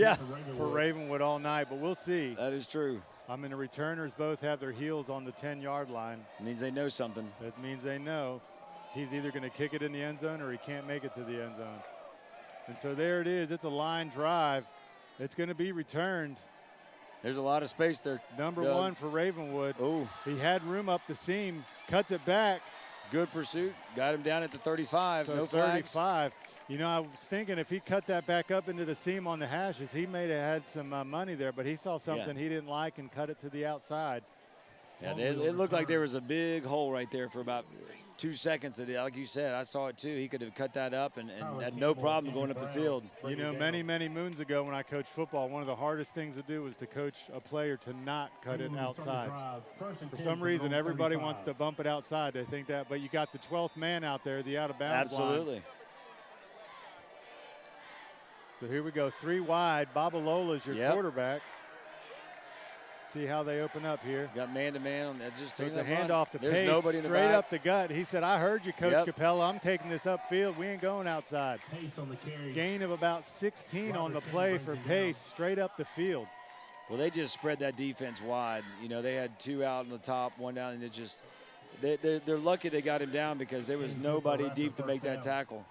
for Ravenwood all night, but we'll see. That is true. The returners both have their heels on the 10-yard line. It means they know something. It means they know he's either going to kick it in the end zone or he can't make it to the end zone. And so there it is. It's a line drive. It's going to be returned. There's a lot of space there. Number one for Ravenwood. Oh. He had room up the seam, cuts it back. Good pursuit. Got him down at the 35. So no 35. flags. I was thinking if he cut that back up into the seam on the hashes, he may have had some money there, but he saw something he didn't like and cut it to the outside. Yeah, it looked like there was a big hole right there for about 2 seconds. Like you said, I saw it too. He could have cut that up and had no problem going up the field. Many, many moons ago when I coached football, one of the hardest things to do was to coach a player to not cut it outside. For some reason, everybody wants to bump it outside. They think that, but you got the 12th man out there, the out-of-bounds line. Absolutely. So here we go, 3 wide. Babalola's your quarterback. See how they open up here. Got man-to-man on that. Just so take it's a that handoff to Pace, nobody in the straight back. up the gut. He said, I heard you, Coach Capella. I'm taking this upfield. We ain't going outside. Pace on the carry. Gain of about 16 on the play for Pace, straight up the field. Well, they just spread that defense wide. They had 2 out on the top, 1 down, and it just they're lucky they got him down because there was nobody deep to make that tackle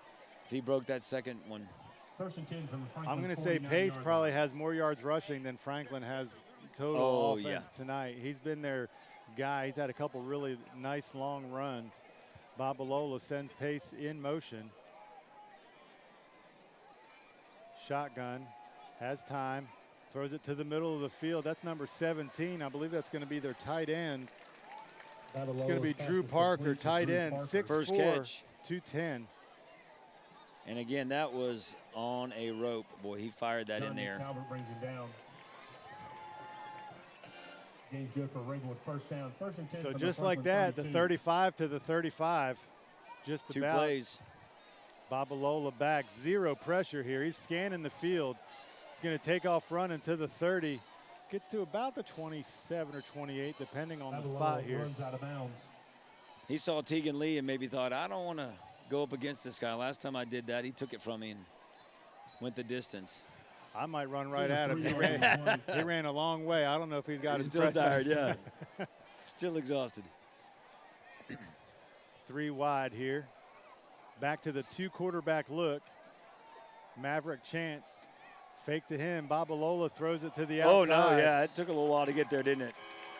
if he broke that second one. First and 10 from the Franklin. I'm going to say Pace probably has more yards rushing than Franklin has total offense tonight. He's been their guy. He's had a couple really nice long runs. Babalola sends Pace in motion. Shotgun, has time, throws it to the middle of the field. That's number 17. I believe that's going to be their tight end. It's going to be Drew Parker, tight end, 6'4", First catch. 210. And again, that was on a rope. Boy, he fired that in there. Albert brings him down. Game's good for Ravenwood, first down. First and 10 So from just the like that, 32. the 35 to the 35. Just 2 about. plays. Babalola back, 0 pressure here. He's scanning the field. He's going to take off running to the 30. Gets to about the 27 or 28, depending on the spot here. Runs out of bounds. He saw Tegan Lee and maybe thought, I don't want to go up against this guy. Last time I did that, he took it from me and went the distance. I might run right at him. He ran a long way. I don't know if he's got his still breath tired, back. yeah. Still exhausted. 3 wide here. Back to the 2-quarterback look. Maverick Chance. Fake to him. Babalola throws it to the outside. Oh, no, yeah. It took a little while to get there, didn't it?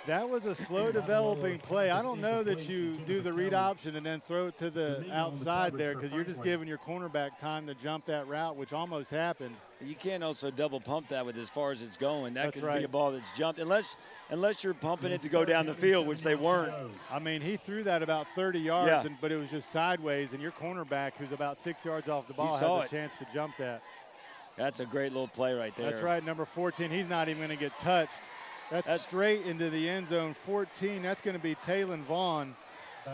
That was a slow developing play. I don't know that you do the read option and then throw it to the outside there, because you're just giving your cornerback time to jump that route, which almost happened. You can't also double pump that with as far as it's going. That That's could right. be a ball that's jumped, unless you're pumping it to go down the field, which they weren't. I mean, he threw that about 30 yards, Yeah. but it was just sideways, and your cornerback, who's about 6 yards off the ball, saw has a chance to jump that. That's a great little play right there. That's right, number 14. He's not even going to get touched. That's straight into the end zone. 14, that's going to be Talon Vaughn,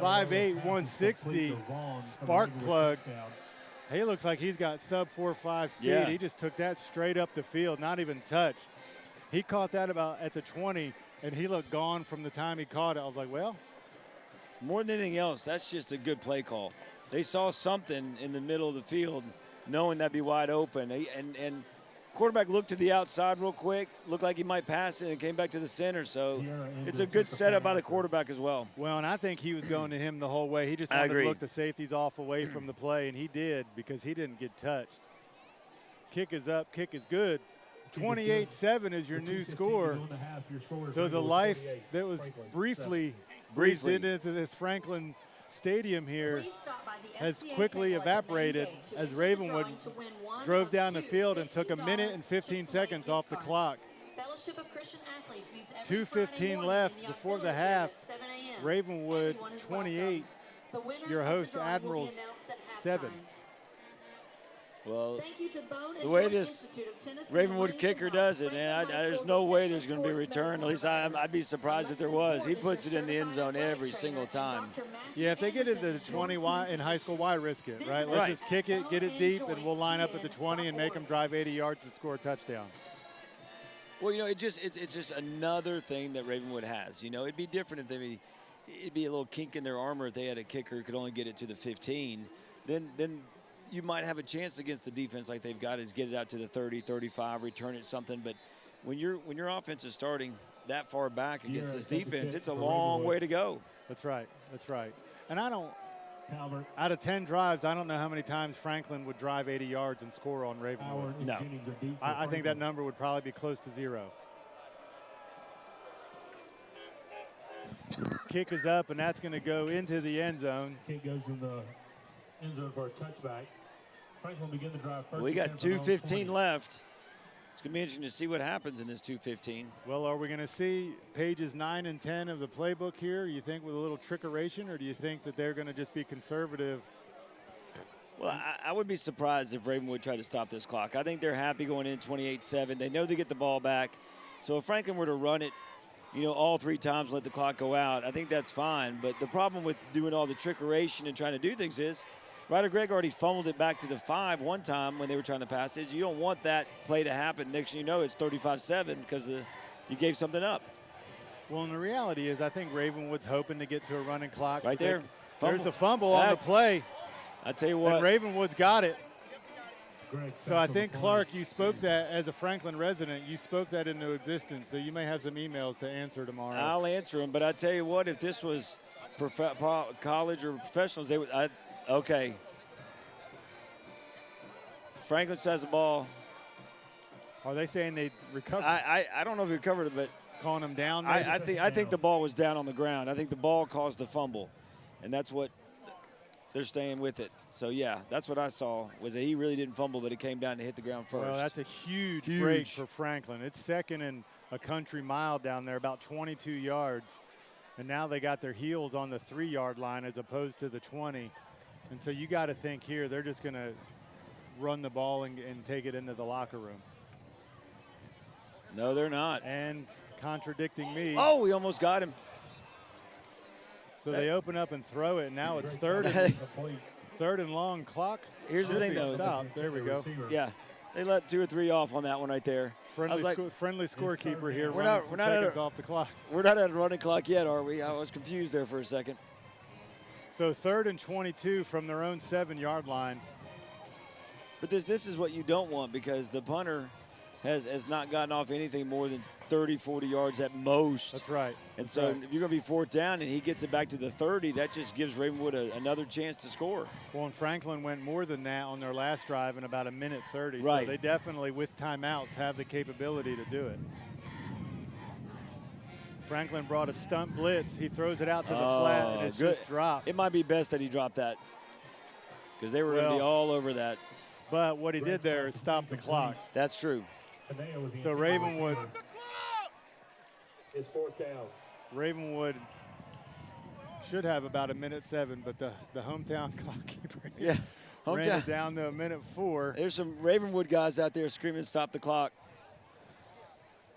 5'8", 160, spark plug. He looks like he's got sub 4.5 speed. Yeah. He just took that straight up the field, not even touched. He caught that about at the 20, and he looked gone from the time he caught it. I was like, well. More than anything else, that's just a good play call. They saw something in the middle of the field, knowing that'd be wide open. And quarterback looked to the outside real quick, looked like he might pass it, and came back to the center. So it's a good setup by the quarterback as well. Well, and I think he was going to him the whole way. He just wanted to look the safeties off away from the play, and he did, because he didn't get touched. Kick is up, kick is good. 28-7 is your new score. So the life that was briefly breezed into this Franklin Stadium here has quickly evaporated as Ravenwood drove down the field and took 1 minute and 15 seconds off the clock. 2:15 left before the half. Ravenwood 28, your host Admirals 7. Well, the way this Ravenwood kicker does it, man, there's no way there's going to be a return. At least I'd be surprised if there was. He puts it in the end zone every single time. Yeah, if they get it to the 20 in high school, why risk it, right? Let's just kick it, get it deep, and we'll line up at the 20 and make them drive 80 yards and score a touchdown. Well, you know, it's just another thing that Ravenwood has. You know, it'd be different if it'd be a little kink in their armor if they had a kicker who could only get it to the 15. Then you might have a chance against the defense like they've got, is get it out to the 30, 35, return it something. But when your offense is starting that far back against this defense, it's a long way to go. That's right. That's right. And out of 10 drives, I don't know how many times Franklin would drive 80 yards and score on Ravenwood. No. I think that number would probably be close to 0. Kick is up, and that's going to go into the end zone. Kick goes in the end zone for a touchback. Franklin begin the drive first. We got 2:15 left. It's going to be interesting to see what happens in this 2:15. Well, are we going to see pages 9 and 10 of the playbook here, you think, with a little trickeration, or do you think that they're going to just be conservative? Well, I would be surprised if Ravenwood tried to stop this clock. I think they're happy going in 28-7. They know they get the ball back. So if Franklin were to run it, you know, all 3 times, let the clock go out, I think that's fine. But the problem with doing all the trickeration and trying to do things is, Ryder Gregg already fumbled it back to the 5 one time when they were trying to pass it. You don't want that play to happen. Next thing you know, it's 35-7 because you gave something up. Well, and the reality is I think Ravenwood's hoping to get to a running clock. Right there. There's the fumble on the play. I tell you what. And Ravenwood's got it. So I think, Clarke, you spoke that as a Franklin resident. You spoke that into existence. So you may have some emails to answer tomorrow. I'll answer them. But I tell you what, if this was college or professionals, they would. Okay. Franklin has the ball. Are they saying they recovered? I don't know if he recovered it, but calling him down. I think the ball was down on the ground. I think the ball caused the fumble, and that's what they're staying with it. So yeah, that's what I saw, was that he really didn't fumble, but it came down to hit the ground first. Well, that's a huge break for Franklin. It's second and a country mile down there, about 22 yards, and now they got their heels on the 3-yard line as opposed to the 20. And so you got to think here they're just going to run the ball and take it into the locker room. No, they're not. And contradicting me. Oh, we almost got him. So they open up and throw it, and now it's third and long clock. Here's the thing, though. Stop. There we go. Yeah, they let 2 or 3 off on that one right there. Friendly scorekeeper here. We're not off the clock. We're not at a running clock yet, are we? I was confused there for a second. So 3rd and 22 from their own 7-yard line. But this is what you don't want, because the punter has not gotten off anything more than 30, 40 yards at most. That's right. And so if you're going to be 4th down and he gets it back to the 30, that just gives Ravenwood another chance to score. Well, and Franklin went more than that on their last drive in about 1:30. Right. So they definitely, with timeouts, have the capability to do it. Franklin brought a stunt blitz. He throws it out to the flat, and it's just dropped. It might be best that he dropped that, because they were going to be all over that. But what he did there is stop the clock. That's true. So Ravenwood. It's 4th down. Ravenwood should have about 1:07, but the hometown clockkeeper ran it down to 1:04. There's some Ravenwood guys out there screaming, "Stop the clock."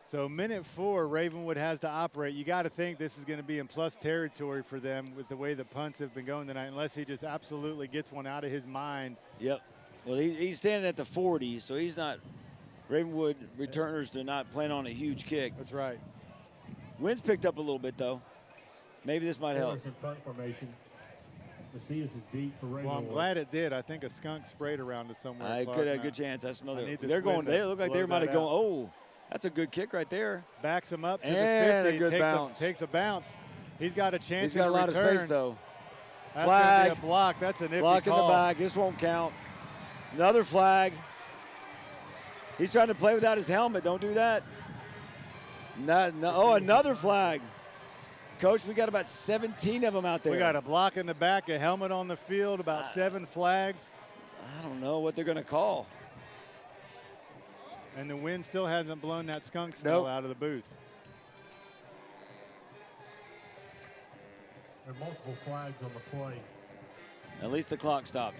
So 1:04, Ravenwood has to operate. You got to think this is going to be in plus territory for them with the way the punts have been going tonight, unless he just absolutely gets one out of his mind. Yep. Well, he's standing at the 40, so he's not. Ravenwood returners do not plan on a huge kick. That's right. Wind's picked up a little bit, though. Maybe this might help. Henderson punt formation. The CS is deep for Ravenwood. Well, I'm glad it did. I think a skunk sprayed around to somewhere. I could have a good chance. I smell it. They're going. They look like they might have gone. Oh, that's a good kick right there. Backs him up to and the 50. A good bounce. Takes a bounce. He's got a chance. He's got a lot of space, though. That's flag. Gonna be a block. That's an iffy block in call. the back. This won't count. Another flag. He's trying to play without his helmet. Don't do that. Oh, another flag. Coach, we got about 17 of them out there. We got a block in the back, a helmet on the field, about 7 flags. I don't know what they're going to call. And the wind still hasn't blown that skunk smell out of the booth. There are multiple flags on the play. At least the clock stopped.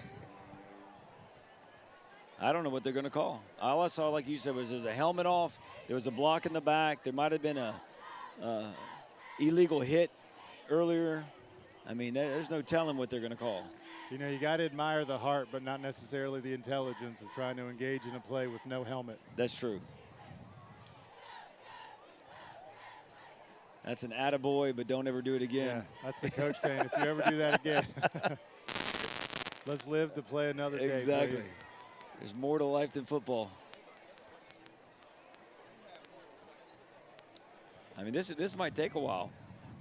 I don't know what they're going to call. All I saw, like you said, was there was a helmet off. There was a block in the back. There might have been a illegal hit earlier. I mean, there's no telling what they're going to call. You know, you got to admire the heart, but not necessarily the intelligence of trying to engage in a play with no helmet. That's true. That's an attaboy, but don't ever do it again. Yeah, that's the coach saying, if you ever do that again, let's live to play another day. Exactly. Please. There's more to life than football. I mean, this might take a while.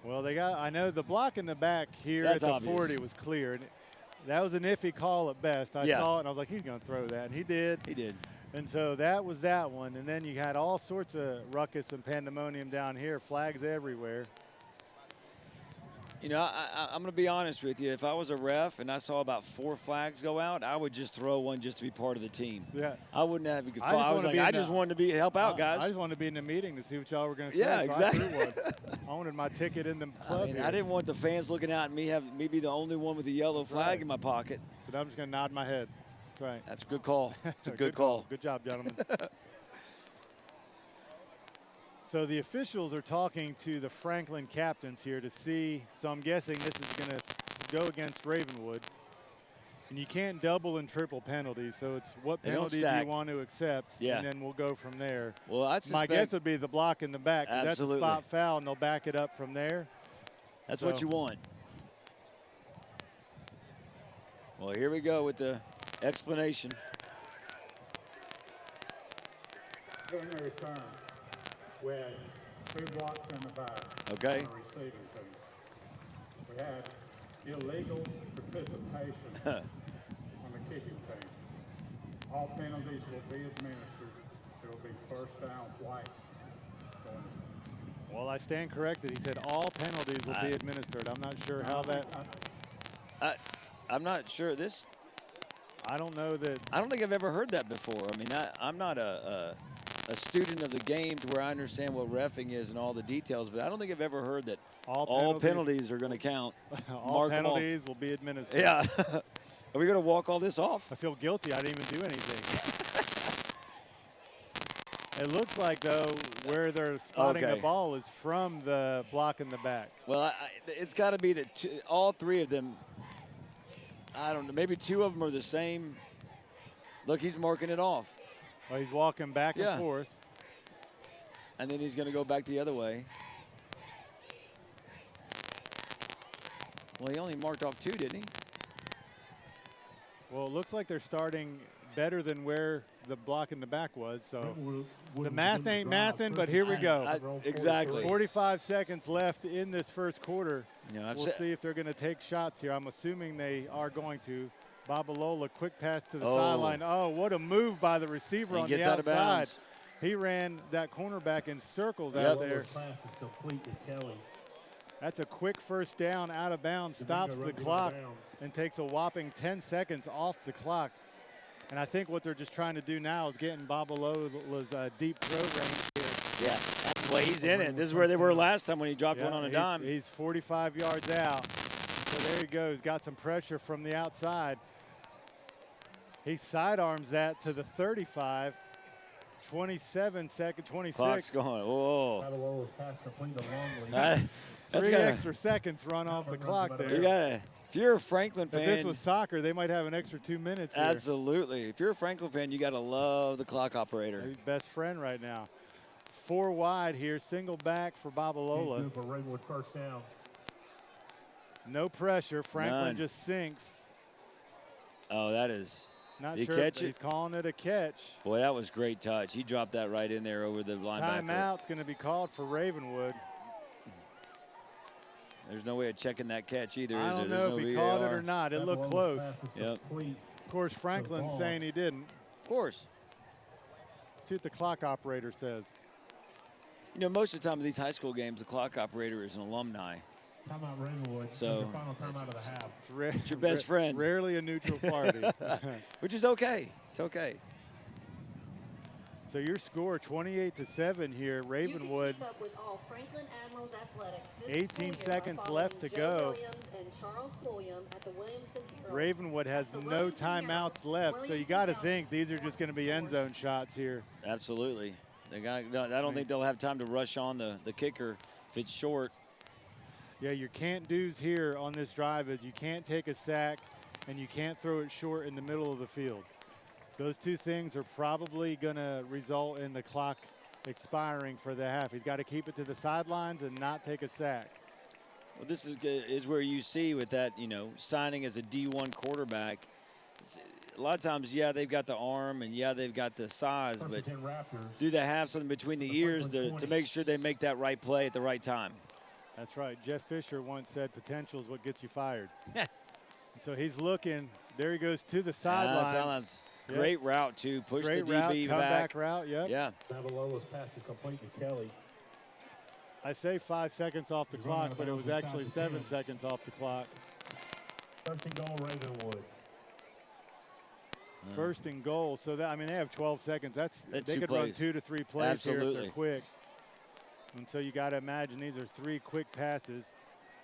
Well, I know the block in the back here That's at the obvious. 40 was clear. And that was an iffy call at best. I saw it, and I was like, he's going to throw that. And he did. He did. And so that was that one. And then you had all sorts of ruckus and pandemonium down here, flags everywhere. You know, I'm going to be honest with you. If I was a ref and I saw about 4 flags go out, I would just throw one just to be part of the team. Yeah. I wouldn't have a call. I just wanted to help out, guys. I just wanted to be in the meeting to see what y'all were going to say. Yeah, exactly. So I threw one. I wanted my ticket in the club. I didn't want the fans looking out and me be the only one with a yellow flag in my pocket. So I'm just going to nod my head. That's right. That's a good call. It's a good call. Good job, gentlemen. So the officials are talking to the Franklin captains here to see. So I'm guessing this is going to go against Ravenwood. And you can't double and triple penalties. So it's what penalty do you want to accept? Yeah. And then we'll go from there. Well, I suspect my guess would be the block in the back. Absolutely. That's a spot foul, and they'll back it up from there. That's what you want. Well, here we go with the explanation. During the return, we had 3 blocks in the back. Okay. On the receiving team. We had illegal participation on the kicking team. All penalties will be administered. It will be first down white. Well, I stand corrected. He said all penalties will be administered. I'm not sure how that. I'm not sure this. I don't know that. I don't think I've ever heard that before. I mean, I'm not a student of the game to where I understand what reffing is and all the details, but I don't think I've ever heard that all penalties are going to count. All penalties will be administered. Yeah. Are we going to walk all this off? I feel guilty. I didn't even do anything. It looks like, though, where they're spotting the ball is from the block in the back. Well, it's got to be that all 3 of them, I don't know, maybe 2 of them are the same. Look, he's marking it off. Well, he's walking back and forth. And then he's going to go back the other way. Well, he only marked off 2, didn't he? Well, it looks like they're starting better than where the block in the back was. So the math ain't mathing, but here we go. Exactly. 45 seconds left in this first quarter. Yeah, we'll see if they're going to take shots here. I'm assuming they are going to. Babalola, quick pass to the sideline. Oh, what a move by the receiver on the outside. Out of bounds. He ran that cornerback in circles out there. That's a quick first down out of bounds, stops the clock, and takes a whopping 10 seconds off the clock. And I think what they're just trying to do now is getting Babalola's deep throw range here. Yeah, well, he's in it. This is where they were last time when he dropped one on a dime. He's 45 yards out. So there he goes, got some pressure from the outside. He sidearms that to the 35. 27 seconds, 26. Clock's going. Whoa. Three extra seconds run off the clock there. If you're a Franklin fan. If this was soccer, they might have an extra 2 minutes here. Absolutely. If you're a Franklin fan, you got to love the clock operator. He's best friend right now. 4 wide here, single back for Babalola. For Ravenwood first down. No pressure. Franklin just sinks. Oh, that is. Not sure if he's calling it a catch. Boy, that was great touch. He dropped that right in there over the linebacker. Timeout's going to be called for Ravenwood. There's no way of checking that catch either, I is there? don't know if he called it or not. It looked close. Yep. Of course, Franklin's saying he didn't. Of course. See what the clock operator says. You know, most of the time in these high school games, the clock operator is an alumni. Timeout Ravenwood. So final timeout of the half. It's your best friend. Rarely a neutral party. Which is okay. It's okay. So your score 28-7 here. Ravenwood. 18 seconds left to go. Ravenwood has no timeouts left, so you got to think these are just going to be end zone shots here. Absolutely. I don't think they'll have time to rush on the kicker if it's short. Yeah, your can't do's here on this drive is you can't take a sack and you can't throw it short in the middle of the field. Those two things are probably going to result in the clock expiring for the half. He's got to keep it to the sidelines and not take a sack. Well, this is where you see with that, signing as a D1 quarterback. A lot of times, yeah, they've got the arm and, yeah, they've got the size, but do they have something between the ears to make sure they make that right play at the right time? That's right. Jeff Fisher once said potential is what gets you fired. So he's looking. There he goes to the sidelines. Yep. Great route, too. Push Great the DB route, back. Comeback route, yep. Yeah. Babalola's pass is complete to Kelly. I say 5 seconds off the clock, but it was actually 7 seconds off the clock. First and goal, Ravenwood. First and goal. So, they have 12 seconds. They could run 2 to 3 plays here if they're quick. And so you got to imagine these are 3 quick passes.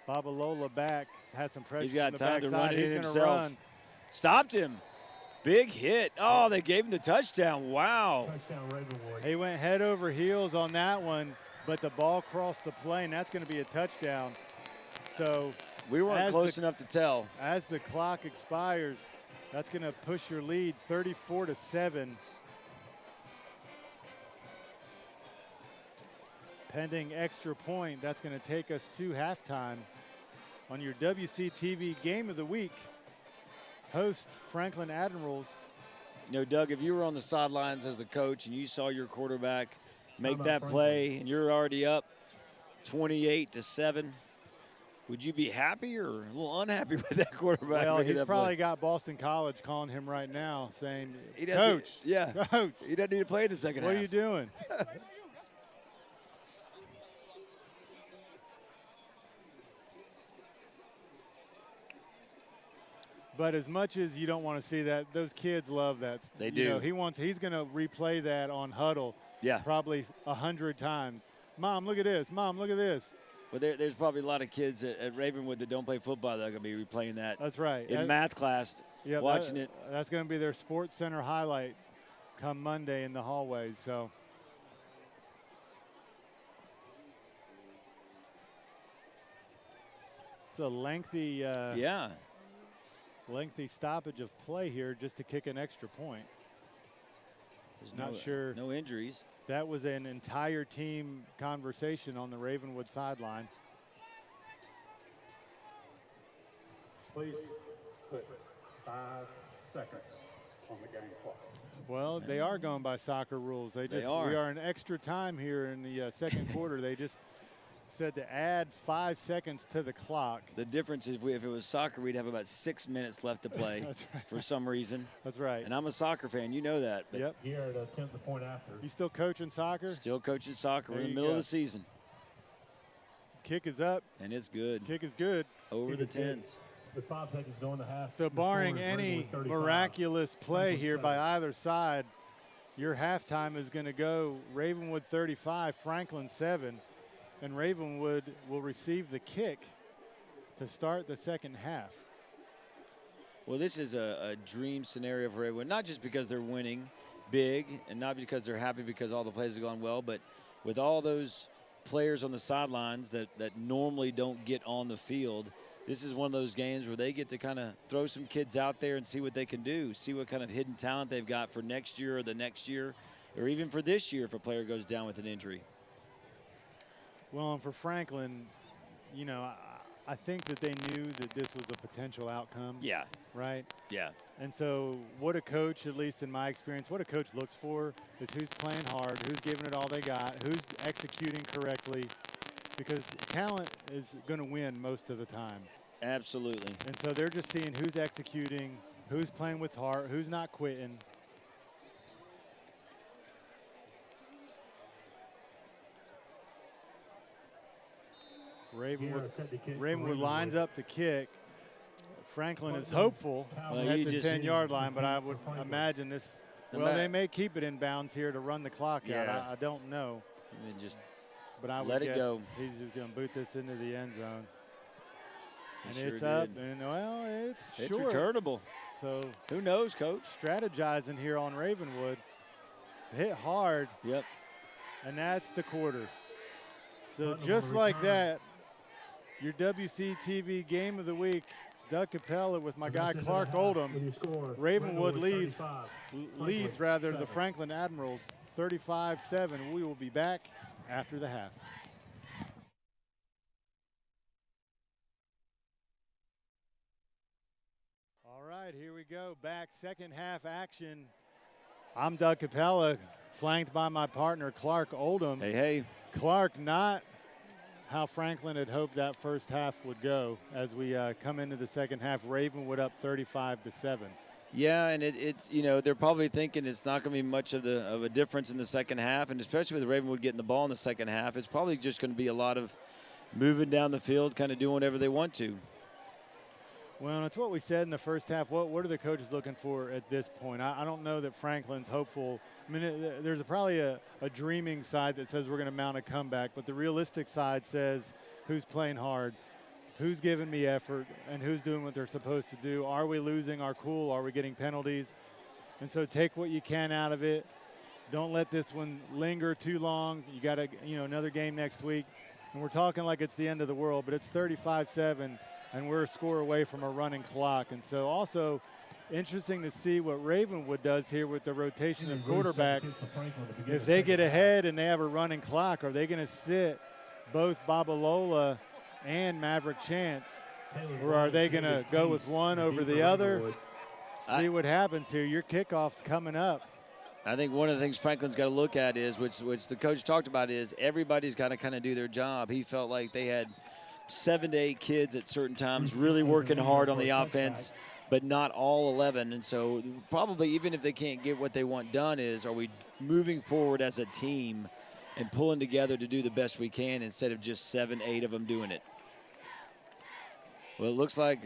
Babalola back, has some pressure. He's got on the time to backside. run it He's himself. Run. Stopped him. Big hit. Oh, they gave him the touchdown. Wow. Touchdown, Ravenwood. He went head over heels on that one, but the ball crossed the plane. That's going to be a touchdown. So we weren't close enough to tell. As the clock expires, that's going to push your lead 34-7. Pending extra point, that's going to take us to halftime on your WCTV Game of the Week. Host Franklin Admirals. Doug, if you were on the sidelines as a coach and you saw your quarterback make that play and you're already up 28-7, would you be happy or a little unhappy with that quarterback? Well, he's probably got Boston College calling him right now saying, Coach, Coach, he doesn't need to play in the second half. What are you doing? But as much as you don't want to see that, those kids love that. They do. He's going to replay that on Huddle. Yeah. Probably 100 times. Mom, look at this. Mom, look at this. But there's probably a lot of kids at Ravenwood that don't play football that are going to be replaying that. That's right. In math class, watching it. That's going to be their Sports Center highlight come Monday in the hallways. So. It's a lengthy. Lengthy stoppage of play here just to kick an extra point. There's no injuries. That was an entire team conversation on the Ravenwood sideline. Please put 5 seconds on the game clock. Well, they are going by soccer rules. We are in extra time here in the second quarter. They just said to add 5 seconds to the clock. The difference is if it was soccer, we'd have about 6 minutes left to play for some reason. That's right. And I'm a soccer fan. You know that. But yep. Here to attempt the point after. You still coaching soccer? Still coaching soccer. We're in the middle of the season. Kick is up. And it's good. Kick is good. Over the 10s. With 5 seconds going to half. So barring any miraculous play here by either side, your halftime is going to go Ravenwood 35, Franklin 7. And Ravenwood will receive the kick to start the second half. Well, this is a dream scenario for Ravenwood, not just because they're winning big and not because they're happy because all the plays have gone well, but with all those players on the sidelines that normally don't get on the field, this is one of those games where they get to kind of throw some kids out there and see what they can do, see what kind of hidden talent they've got for next year or the next year, or even for this year if a player goes down with an injury. Well, and for Franklin, you know, I think that they knew that this was a potential outcome. Yeah. Right? Yeah. And so what a coach, at least in my experience, what a coach looks for is who's playing hard, who's giving it all they got, who's executing correctly, because talent is going to win most of the time. Absolutely. And so they're just seeing who's executing, who's playing with heart, who's not quitting. Ravenwood lines up the kick. Franklin is hopeful at the 10-yard line, but I would imagine this. Well, they may keep it in bounds here to run the clock out. I don't know. But I would let it go. He's just going to boot this into the end zone. And sure it's up, did. and well, it's short. Returnable. So who knows, Coach? Strategizing here on Ravenwood. Hit hard. Yep. And that's the quarter. So just like that, your WCTV game of the week, Doug Capella with my guy Clarke Oldham. Ravenwood leads the Franklin Admirals 35-7. We will be back after the half. All right, here we go. Back second half action. I'm Doug Capella, flanked by my partner Clarke Oldham. Hey, hey. Clarke, not how Franklin had hoped that first half would go as we come into the second half. Ravenwood up 35-7. Yeah, and it's you know, they're probably thinking it's not going to be much of a difference in the second half, and especially with Ravenwood getting the ball in the second half, it's probably just going to be a lot of moving down the field, kind of doing whatever they want to. Well, it's what we said in the first half. What are the coaches looking for at this point? I don't know that Franklin's hopeful. I mean, there's probably a dreaming side that says we're going to mount a comeback, but the realistic side says who's playing hard, who's giving me effort, and who's doing what they're supposed to do. Are we losing our cool? Are we getting penalties? And so take what you can out of it. Don't let this one linger too long. You got another game next week. And we're talking like it's the end of the world, but it's 35-7. And we're a score away from a running clock. And so also interesting to see what Ravenwood does here with the rotation of quarterbacks. If they get ahead and they have a running clock, are they going to sit both Babalola and Maverick Chance? Or are they going to go with one over the other? See what happens here. Your kickoff's coming up. I think one of the things Franklin's got to look at is, which the coach talked about, is everybody's got to kind of do their job. He felt like they had 7 to 8 kids at certain times really working hard on the offense, but not all 11. And so probably even if they can't get what they want done are we moving forward as a team and pulling together to do the best we can instead of just 7, 8 of them doing it. Well, it looks like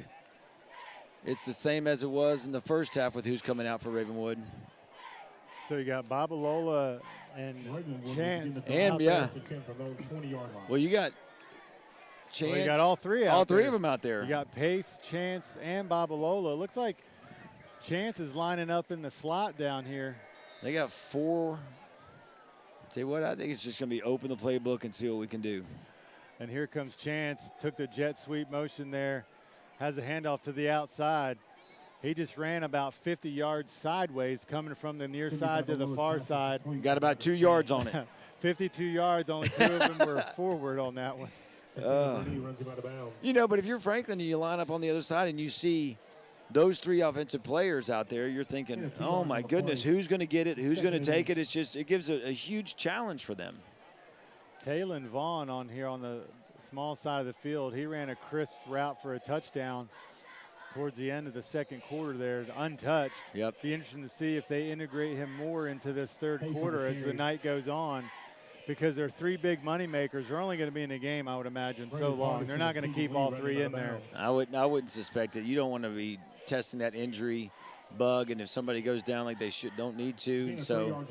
it's the same as it was in the first half with who's coming out for Ravenwood. So you got Babalola and Chance. And, yeah. Well, you got Chance. Well, you got all three of them out there. You got Pace, Chance, and Babalola. It looks like Chance is lining up in the slot down here. They got 4. Tell you what, I think it's just going to be open the playbook and see what we can do. And here comes Chance. Took the jet sweep motion there. Has a handoff to the outside. He just ran about 50 yards sideways coming from the near side to the far side. Got about 2 yards on it. 52 yards. Only 2 of them were forward on that one. He runs him out of bounds. You know, but if you're Franklin and you line up on the other side and you see those 3 offensive players out there, you're thinking, oh, my goodness, who's going to get it? Who's going to take it? It's just, it gives a huge challenge for them. Taylon Vaughn on here on the small side of the field. He ran a crisp route for a touchdown towards the end of the second quarter there, untouched. Yep. Be interesting to see if they integrate him more into this third quarter as the night goes on, because they're 3 big money makers. They're only going to be in the game, I would imagine, so long. They're not going to keep all 3 in there. I wouldn't suspect it. You don't want to be testing that injury bug, and if somebody goes down like they don't need to. So,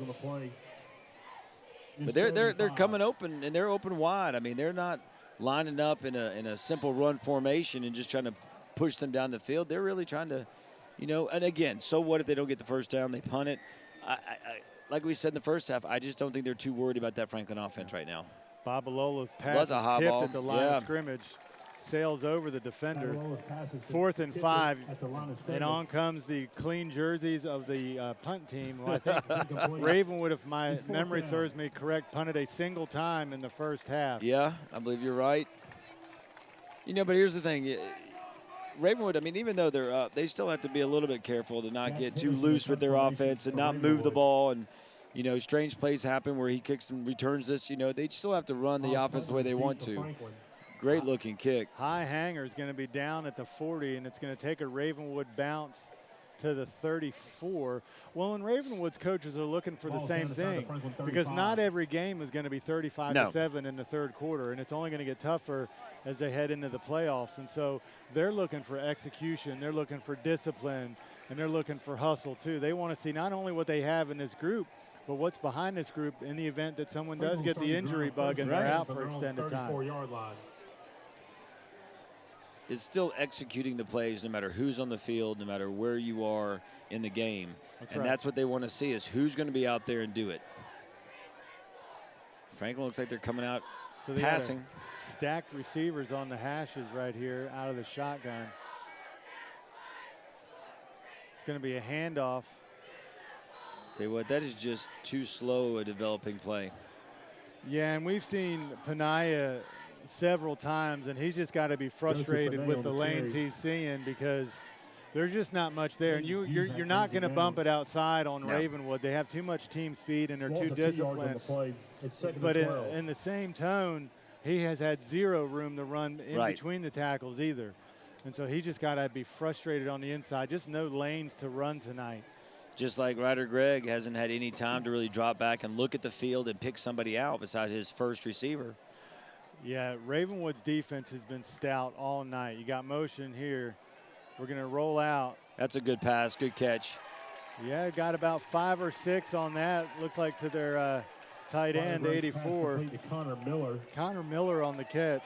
but they're coming open, and they're open wide. I mean, they're not lining up in a simple run formation and just trying to push them down the field. They're really trying to, you know. And again, so what if they don't get the first down? They punt it. Like we said in the first half, I just don't think they're too worried about that Franklin offense right now. Babalola's pass is tipped at the line of scrimmage. Sails over the defender. 4th and 5, and on comes the clean jerseys of the punt team. Well, I think Ravenwood, if my memory serves me correct, punted a single time in the first half. Yeah, I believe you're right. You know, but here's the thing. Ravenwood, I mean, even though they're up, they still have to be a little bit careful to not get too loose with their offense and not move the ball. And, you know, strange plays happen where he kicks and returns this. You know, they still have to run the offense the way they want to. Great looking kick. High hanger is going to be down at the 40, and it's going to take a Ravenwood bounce to the 34. Well, and Ravenwood's coaches are looking for the same thing, because not every game is going to be 35-7 in the third quarter, and it's only going to get tougher as they head into the playoffs. And so they're looking for execution, they're looking for discipline, and they're looking for hustle too. They want to see not only what they have in this group, but what's behind this group in the event that someone does get the injury bug and they're out for extended time. It's still executing the plays no matter who's on the field, no matter where you are in the game. That's what they want to see, is who's going to be out there and do it. Franklin looks like they're coming out passing. Stacked receivers on the hashes right here out of the shotgun. It's going to be a handoff. Tell you what, that is just too slow a developing play. Yeah, and we've seen Panaya several times, and he's just got to be frustrated with the lanes he's seeing, because there's just not much there. And you're not going to bump it outside on Ravenwood. They have too much team speed, and they're too disciplined. But in the same tone, he has had 0 room to run in between the tackles either. And so he just got to be frustrated on the inside. Just no lanes to run tonight. Just like Ryder Gregg hasn't had any time to really drop back and look at the field and pick somebody out besides his first receiver. Yeah, Ravenwood's defense has been stout all night. You got motion here. We're going to roll out. That's a good pass, good catch. Yeah, got about 5 or 6 on that. Looks like to their tight end, 84. Connor Miller on the catch.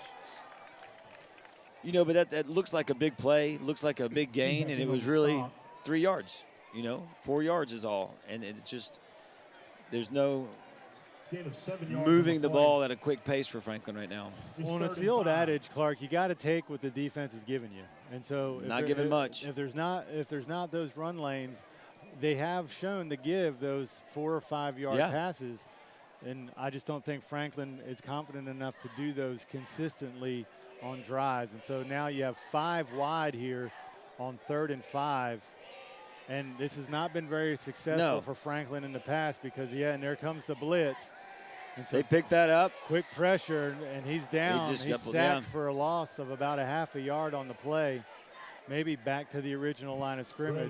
You know, but that looks like a big play, looks like a big gain, and it was really 3 yards. You know, 4 yards is all. And it's just, there's no moving the ball at a quick pace for Franklin right now. Well, and it's the old adage, Clarke, you got to take what the defense is giving you. And so not giving much. If there's not those run lanes, they have shown to give those 4 or 5 yard passes. And I just don't think Franklin is confident enough to do those consistently on drives. And so now you have 5 wide here on 3rd and 5. And this has not been very successful for Franklin in the past, because, and there comes the blitz. And so they picked that up. Quick pressure, and he's down. He's sacked for a loss of about a half a yard on the play, maybe back to the original line of scrimmage.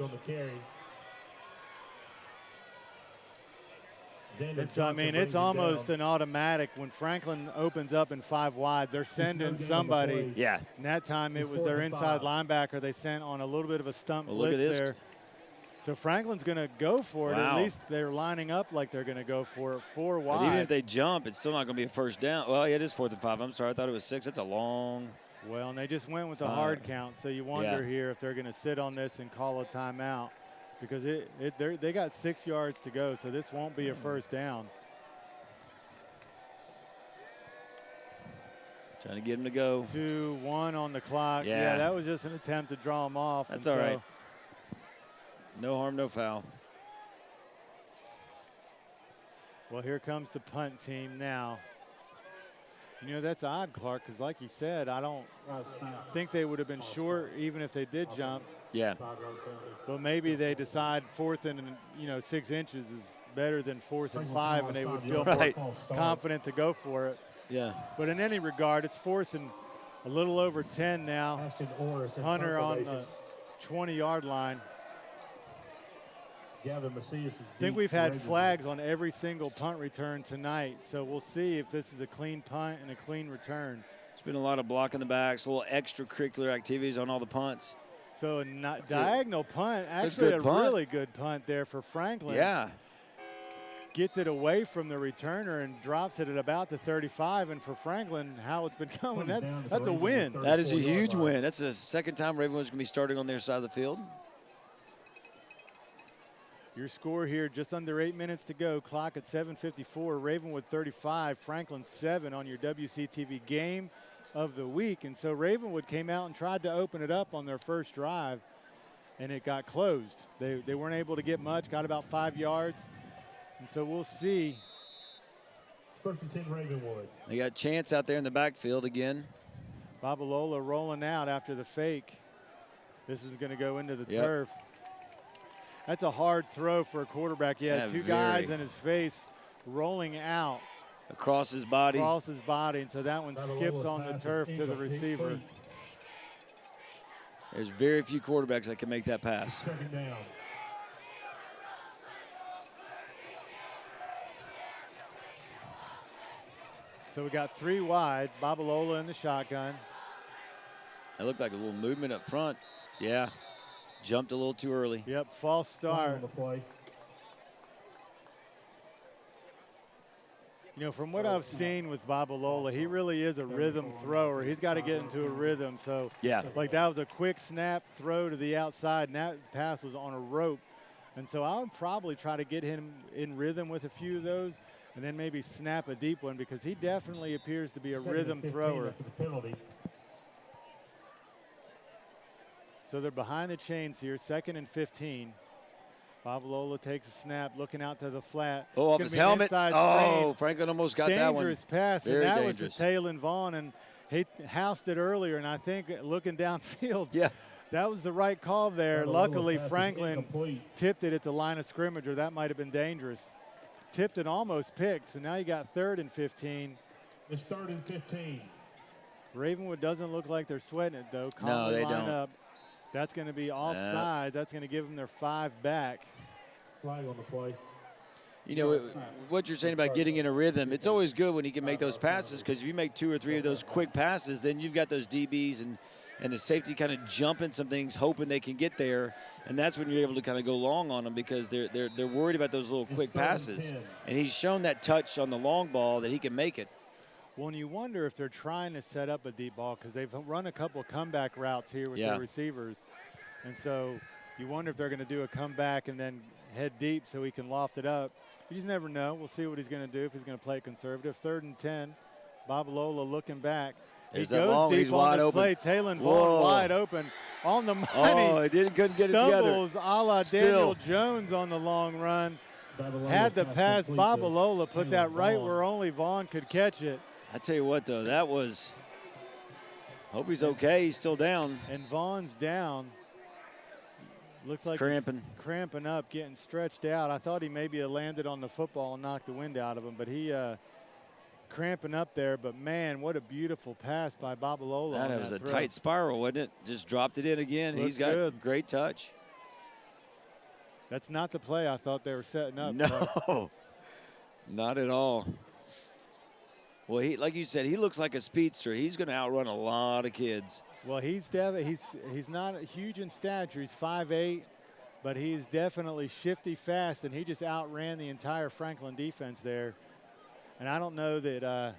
And so, I mean, it's almost an automatic. When Franklin opens up in 5 wide, they're sending somebody. Yeah. And that time it was their inside linebacker they sent on a little bit of a stump blitz there. So Franklin's going to go for it. At least they're lining up like they're going to go for it. 4 wide. But even if they jump, it's still not going to be a first down. Well, it is 4th and 5. I'm sorry. I thought it was 6. It's a long. Well, and they just went with a hard count. So you wonder here if they're going to sit on this and call a timeout, because they got 6 yards to go. So this won't be a first down. Trying to get him to go. 2-1 on the clock. Yeah, that was just an attempt to draw him off. That's all right. No harm, no foul. Well, here comes the punt team now. You know, that's odd, Clarke, because like you said, I don't think they would have been short even if they did jump. Yeah. But maybe they decide 4th and 6 inches is better than 4th and 5, and they would feel Right. more confident to go for it. Yeah. But in any regard, it's 4th and a little over 10 now. Hunter on the 20-yard line. I think we've had flags on every single punt return tonight, so we'll see if this is a clean punt and a clean return. It's been a lot of blocking the backs, a little extracurricular activities on all the punts. So a diagonal punt, actually a really good punt there for Franklin. Yeah. Gets it away from the returner and drops it at about the 35. And for Franklin, how it's been going, that's a win. That is a huge win. That's the second time Ravenwood's going to be starting on their side of the field. Your score here, just under 8 minutes to go. Clock at 7:54. Ravenwood 35, Franklin 7 on your WCTV game of the week. And so Ravenwood came out and tried to open it up on their first drive, and it got closed. They weren't able to get much, got about 5 yards. And so we'll see. 1st and 10 Ravenwood. They got Chance out there in the backfield again. Babalola rolling out after the fake. This is going to go into the turf. That's a hard throw for a quarterback. He had two guys in his face rolling out. Across his body. Across his body, and so that one skips on the turf to the receiver. There's very few quarterbacks that can make that pass. 2nd down. So we got 3 wide. Babalola in the shotgun. It looked like a little movement up front. Yeah. Jumped a little too early. Yep, false start. You know, from what I've seen with Babalola, he really is a rhythm thrower. He's got to get into a rhythm. So, like that was a quick snap throw to the outside, and that pass was on a rope. And so I would probably try to get him in rhythm with a few of those and then maybe snap a deep one because he definitely appears to be a rhythm thrower. So they're behind the chains here, 2nd and 15. Babalola takes a snap, looking out to the flat. Oh, off his helmet. Oh, Franklin almost got that one. Dangerous pass, Very and that dangerous. was to Taylor Vaughn, and he housed it earlier, and I think looking downfield, that was the right call there. Luckily, Franklin tipped it at the line of scrimmage, or that might have been dangerous. Tipped and almost picked, so now you got 3rd and 15. It's 3rd and 15. Ravenwood doesn't look like they're sweating it, though. No, they don't. Up. That's going to be offside. That's going to give them their 5 back. Flag on the play. You know, what you're saying about getting in a rhythm, it's always good when he can make those passes because if you make 2 or 3 of those quick passes, then you've got those DBs and the safety kind of jumping some things, hoping they can get there. And that's when you're able to kind of go long on them because they're worried about those little quick passes. And he's shown that touch on the long ball that he can make it. Well, and you wonder if they're trying to set up a deep ball because they've run a couple of comeback routes here with their receivers. And so you wonder if they're going to do a comeback and then head deep so he can loft it up. You just never know. We'll see what he's going to do if he's going to play conservative. 3rd and 10. Babalola looking back. There's he goes deep he's on wide this open. play. Taylor Vaughn wide open on the money. Oh, he couldn't get it together. Stumbles a la Daniel Jones on the long run. Had the pass. Babalola put that right where only Vaughn could catch it. I tell you what, though, that was – hope he's okay. He's still down. And Vaughn's down. Looks like cramping up, getting stretched out. I thought he maybe had landed on the football and knocked the wind out of him, but he cramping up there. But, man, what a beautiful pass by Babalola. That was a tight spiral, wasn't it? Just dropped it in again. He's got great touch. That's not the play I thought they were setting up. No, not at all. Well, like you said, he looks like a speedster. He's going to outrun a lot of kids. Well, he's not huge in stature. He's 5'8", but he's definitely shifty fast, and he just outran the entire Franklin defense there. And I don't know that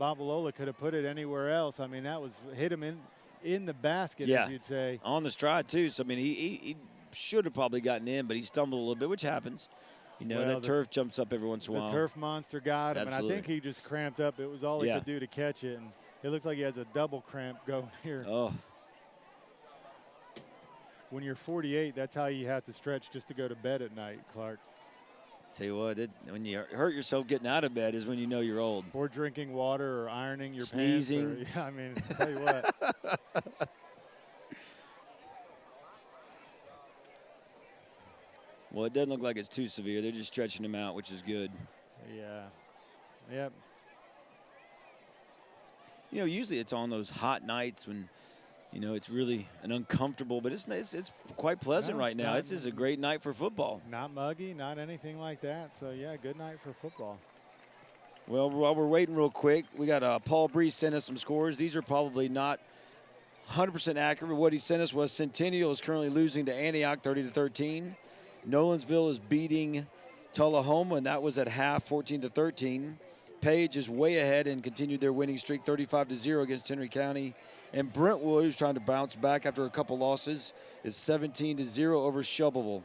Babalola could have put it anywhere else. I mean, that was hit him in the basket, as you'd say. On the stride, too. So, I mean, he should have probably gotten in, but he stumbled a little bit, which happens. You know, that turf jumps up every once in a while. The turf monster got him, Absolutely. and I think he just cramped up. It was all he could do to catch it, and it looks like he has a double cramp going here. Oh. When you're 48, that's how you have to stretch just to go to bed at night, Clarke. Tell you what, when you hurt yourself getting out of bed is when you know you're old. Or drinking water or ironing your Sneezing. pants. Yeah, I mean, I'll tell you what. Well, it doesn't look like it's too severe. They're just stretching him out, which is good. Yeah. Yep. You know, usually it's on those hot nights when, you know, it's really uncomfortable, but it's quite pleasant right now. It's just a great night for football. Not muggy, not anything like that. So, yeah, good night for football. Well, while we're waiting real quick, we got Paul Brees sent us some scores. These are probably not 100% accurate, but what he sent us was Centennial is currently losing to Antioch 30-13. Nolensville is beating Tullahoma, and that was at half, 14-13. Page is way ahead and continued their winning streak, 35-0 against Henry County. And Brentwood, who's trying to bounce back after a couple losses, is 17-0 over Shelbyville.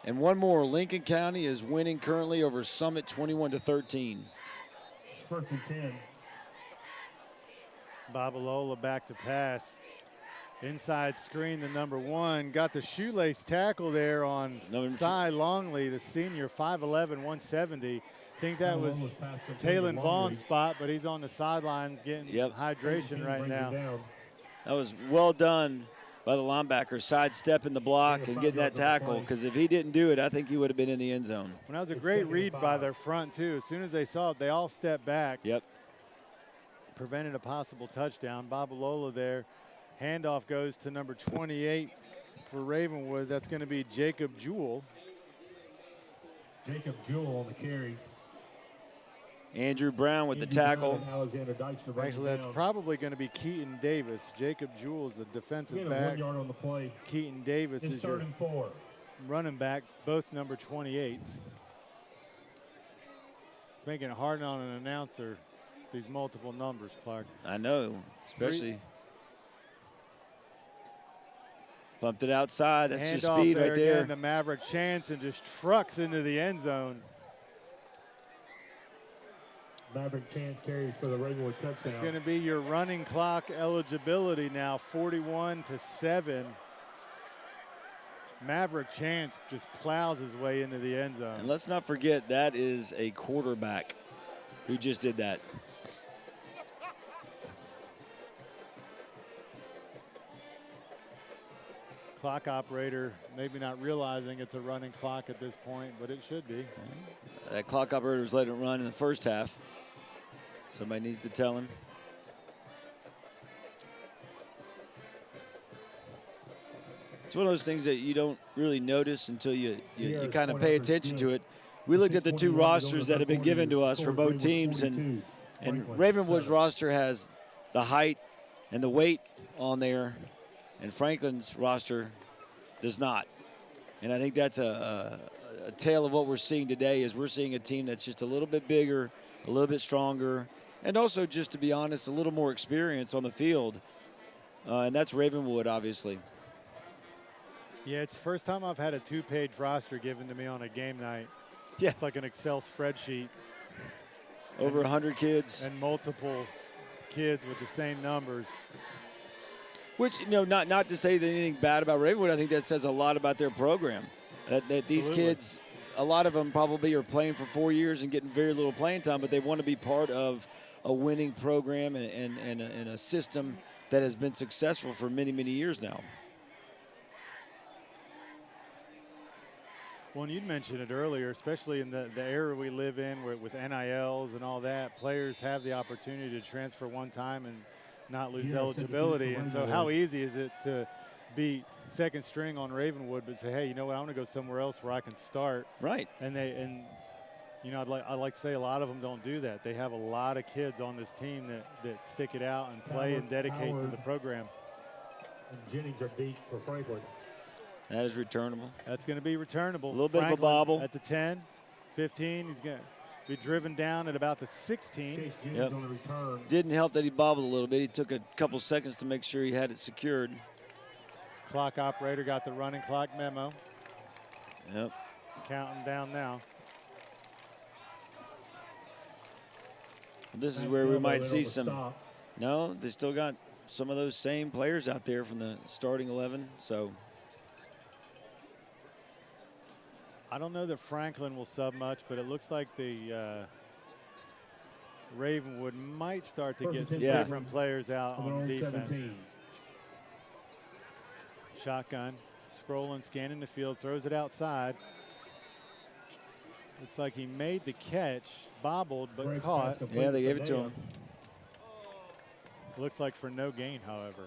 And one more, Lincoln County is winning currently over Summit, 21-13. First and 10. Babalola back to pass. Inside screen, the number 1. Got the shoelace tackle there on Cy Longley, the senior, 5'11", 170. Think that was Talon Vaughn's spot, but he's on the sidelines getting hydration right now. That was well done by the linebacker, sidestepping the block and getting that tackle, because if he didn't do it, I think he would have been in the end zone. Well, that was a great read by their front, too. As soon as they saw it, they all stepped back. Yep. Prevented a possible touchdown. Babalola there. Handoff goes to number 28 for Ravenwood. That's going to be Jacob Jewell. Jacob Jewell on the carry. Andrew Brown with the tackle. Actually, that's probably going to be Keaton Davis. Jacob Jewell is the defensive back. 1 yard on the play. Keaton Davis is your running back, both number 28s. It's making it hard on an announcer, these multiple numbers, Clarke. I know, especially. Bumped it outside. That's just speed right there. Again, the Maverick chance and just trucks into the end zone. Maverick chance carries for the Ravenwood touchdown. It's going to be your running clock eligibility now, 41-7. Maverick chance just plows his way into the end zone. And let's not forget, that is a quarterback who just did that. Clock operator maybe not realizing it's a running clock at this point, but it should be. That clock operator's let it run in the first half. Somebody needs to tell him. It's one of those things that you don't really notice until you kind of pay attention to it. We looked at the two rosters that have been given to us for both teams, and Ravenwood's roster has the height and the weight on there, and Franklin's roster does not. And I think that's a tale of what we're seeing today. Is we're seeing a team that's just a little bit bigger, a little bit stronger, and also, just to be honest, a little more experience on the field. And that's Ravenwood, obviously. Yeah, it's the first time I've had a 2-page roster given to me on a game night. Yeah. It's like an Excel spreadsheet. Over 100 kids. And multiple kids with the same numbers. Which, you know, not to say that anything bad about Ravenwood. I think that says a lot about their program. That these kids, a lot of them probably are playing for 4 years and getting very little playing time, but they want to be part of a winning program and a system that has been successful for many, many years now. Well, and you'd mentioned it earlier, especially in the era we live in with NILs and all that, players have the opportunity to transfer one time and not lose eligibility. And so how easy is it to be second string on Ravenwood but say, hey, you know what, I want to go somewhere else where I can start. Right. And you know, I'd like to say a lot of them don't do that. They have a lot of kids on this team that stick it out and play and dedicate to the program. And Jennings are beat for Franklin. That is returnable. That's going to be returnable. A little bit Franklin of a bobble. At the 10, 15, he's going to be driven down at about the 16. Yep. Didn't help that he bobbled a little bit. He took a couple seconds to make sure he had it secured. Clock operator got the running clock memo. Yep. Counting down now. This is where we might see some. No, they still got some of those same players out there from the starting 11. So I don't know that Franklin will sub much, but it looks like the Ravenwood might start to get some different players out on defense. 17. Shotgun, scrolling, scanning the field, throws it outside. Looks like he made the catch, bobbled, but Great caught. pass Yeah, they gave it to him. Looks like for no gain, however.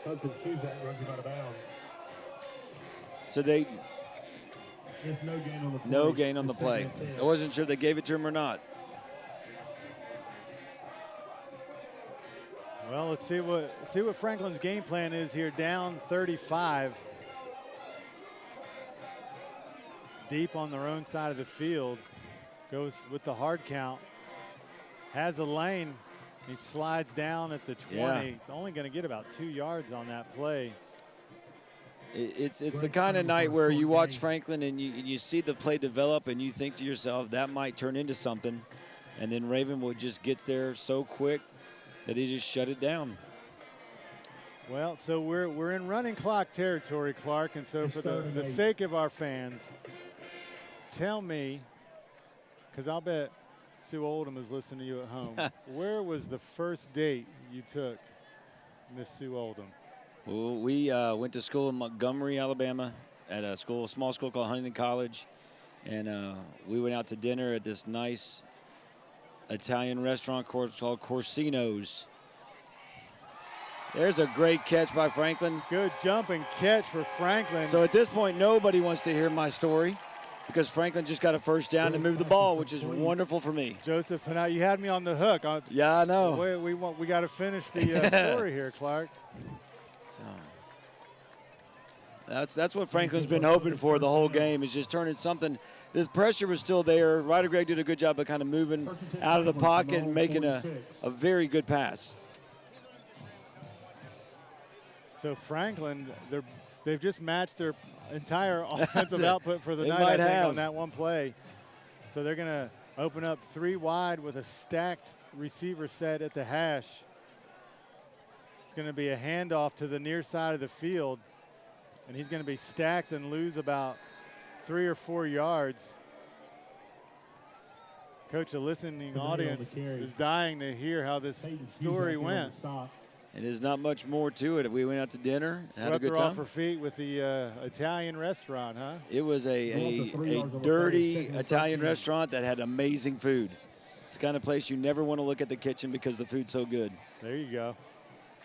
Hudson Cusack runs him out of bounds. So they There's no gain on the play. no gain on the It's play. second and 10. I wasn't sure if they gave it to him or not. Well, let's see what Franklin's game plan is here. Down 35. Deep on their own side of the field. Goes with the hard count. Has a lane. He slides down at the 20. Yeah. He's only going to get about 2 yards on that play. It's the kind of night where you watch Franklin and you see the play develop and you think to yourself, that might turn into something. And then Ravenwood just gets there so quick that they just shut it down. Well, so we're in running clock territory, Clarke, and so for the sake of our fans, tell me, because I'll bet Sue Oldham is listening to you at home, where was the first date you took Miss Sue Oldham? Well, we went to school in Montgomery, Alabama, at a small school called Huntington College, and we went out to dinner at this nice Italian restaurant called Corsino's. There's a great catch by Franklin. Good jumping catch for Franklin. So at this point, nobody wants to hear my story because Franklin just got a first down and moved the ball, which is wonderful for me. Joseph, now you had me on the hook. Yeah, I know. We got to finish the story here, Clarke. That's what Franklin's been hoping for the whole game, is just turning something. The pressure was still there. Ryder Gregg did a good job of kind of moving out of the pocket and making a very good pass. So Franklin, they've just matched their entire offensive output for the They night, might I think, have. on that one play. So they're going to open up 3 wide with a stacked receiver set at the hash. It's going to be a handoff to the near side of the field. And he's going to be stacked and lose about 3 or 4 yards. Coach, a listening audience is dying to hear how this story went. And there's not much more to it. We went out to dinner, had a Swept good her time. off her feet with the Italian restaurant, huh? It was a dirty Italian restaurant that had amazing food. It's the kind of place you never want to look at the kitchen because the food's so good. There you go.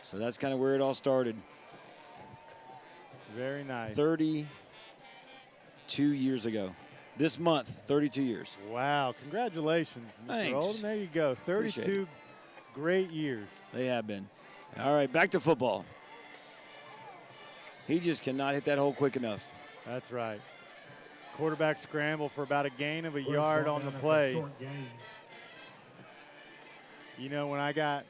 So that's kind of where it all started. Very nice. 32 years ago. This month, 32 years. Wow. Congratulations, Mr. Thanks. Oldham. There you go. 32 great years. They have been. All right, back to football. He just cannot hit that hole quick enough. That's right. Quarterback scramble for about a gain of a yard on the play. You know, when I got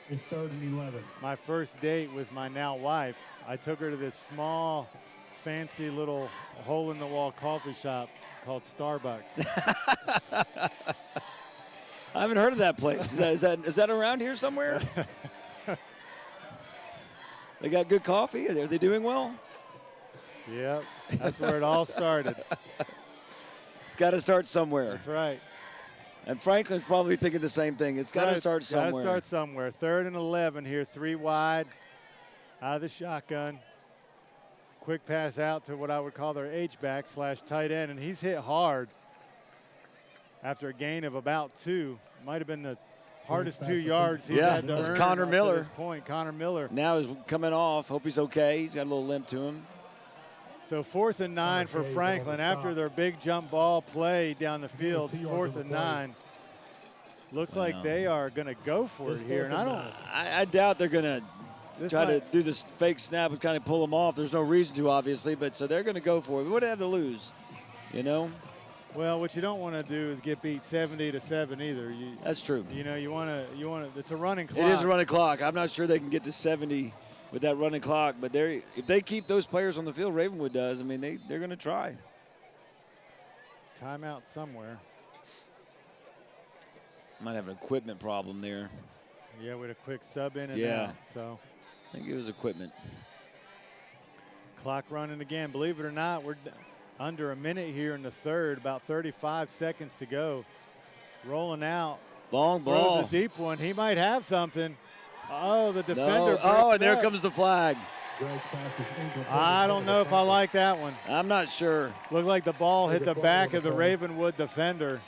It's 3rd and 11. my first date with my now wife, I took her to this small, fancy little hole-in-the-wall coffee shop called Starbucks. I haven't heard of that place. Is that around here somewhere? They got good coffee? Are they doing well? Yep, that's where it all started. It's got to start somewhere. That's right. And Franklin's probably thinking the same thing. It's got to start somewhere. Got to start somewhere. 3rd and 11 here, 3 wide, out of the shotgun. Quick pass out to what I would call their H-back / tight end, and he's hit hard after a gain of about 2. Might have been the hardest 2 yards he's had to that's earn Connor up to Miller. this point. Connor Miller. Now he's coming off. Hope he's okay. He's got a little limp to him. So 4th and 9 for Franklin after their big jump ball play down the field. 4th and 9. Looks like they are going to go for it here, and I doubt they're going to try to do this fake snap and kind of pull them off. There's no reason to, obviously, but so they're going to go for it. What do they have to lose, you know? Well, what you don't want to do is get beat 70-7 either. That's true. You know, you want to. It's a running clock. It is a running clock. I'm not sure they can get to 70 with that running clock, but if they keep those players on the field, Ravenwood does. I mean, they're going to try. Timeout somewhere. Might have an equipment problem there. Yeah, with a quick sub in and Yeah. out. So I think it was equipment. clock running again. Believe it or not, we're under a minute here in the third, about 35 seconds to go. Rolling out. Long ball. Throws a deep one. He might have something. Oh, the defender. No. Oh, and there up. comes the flag. I don't know if I like that one. I'm not sure. Looked like the ball hit the back of the Ravenwood defender.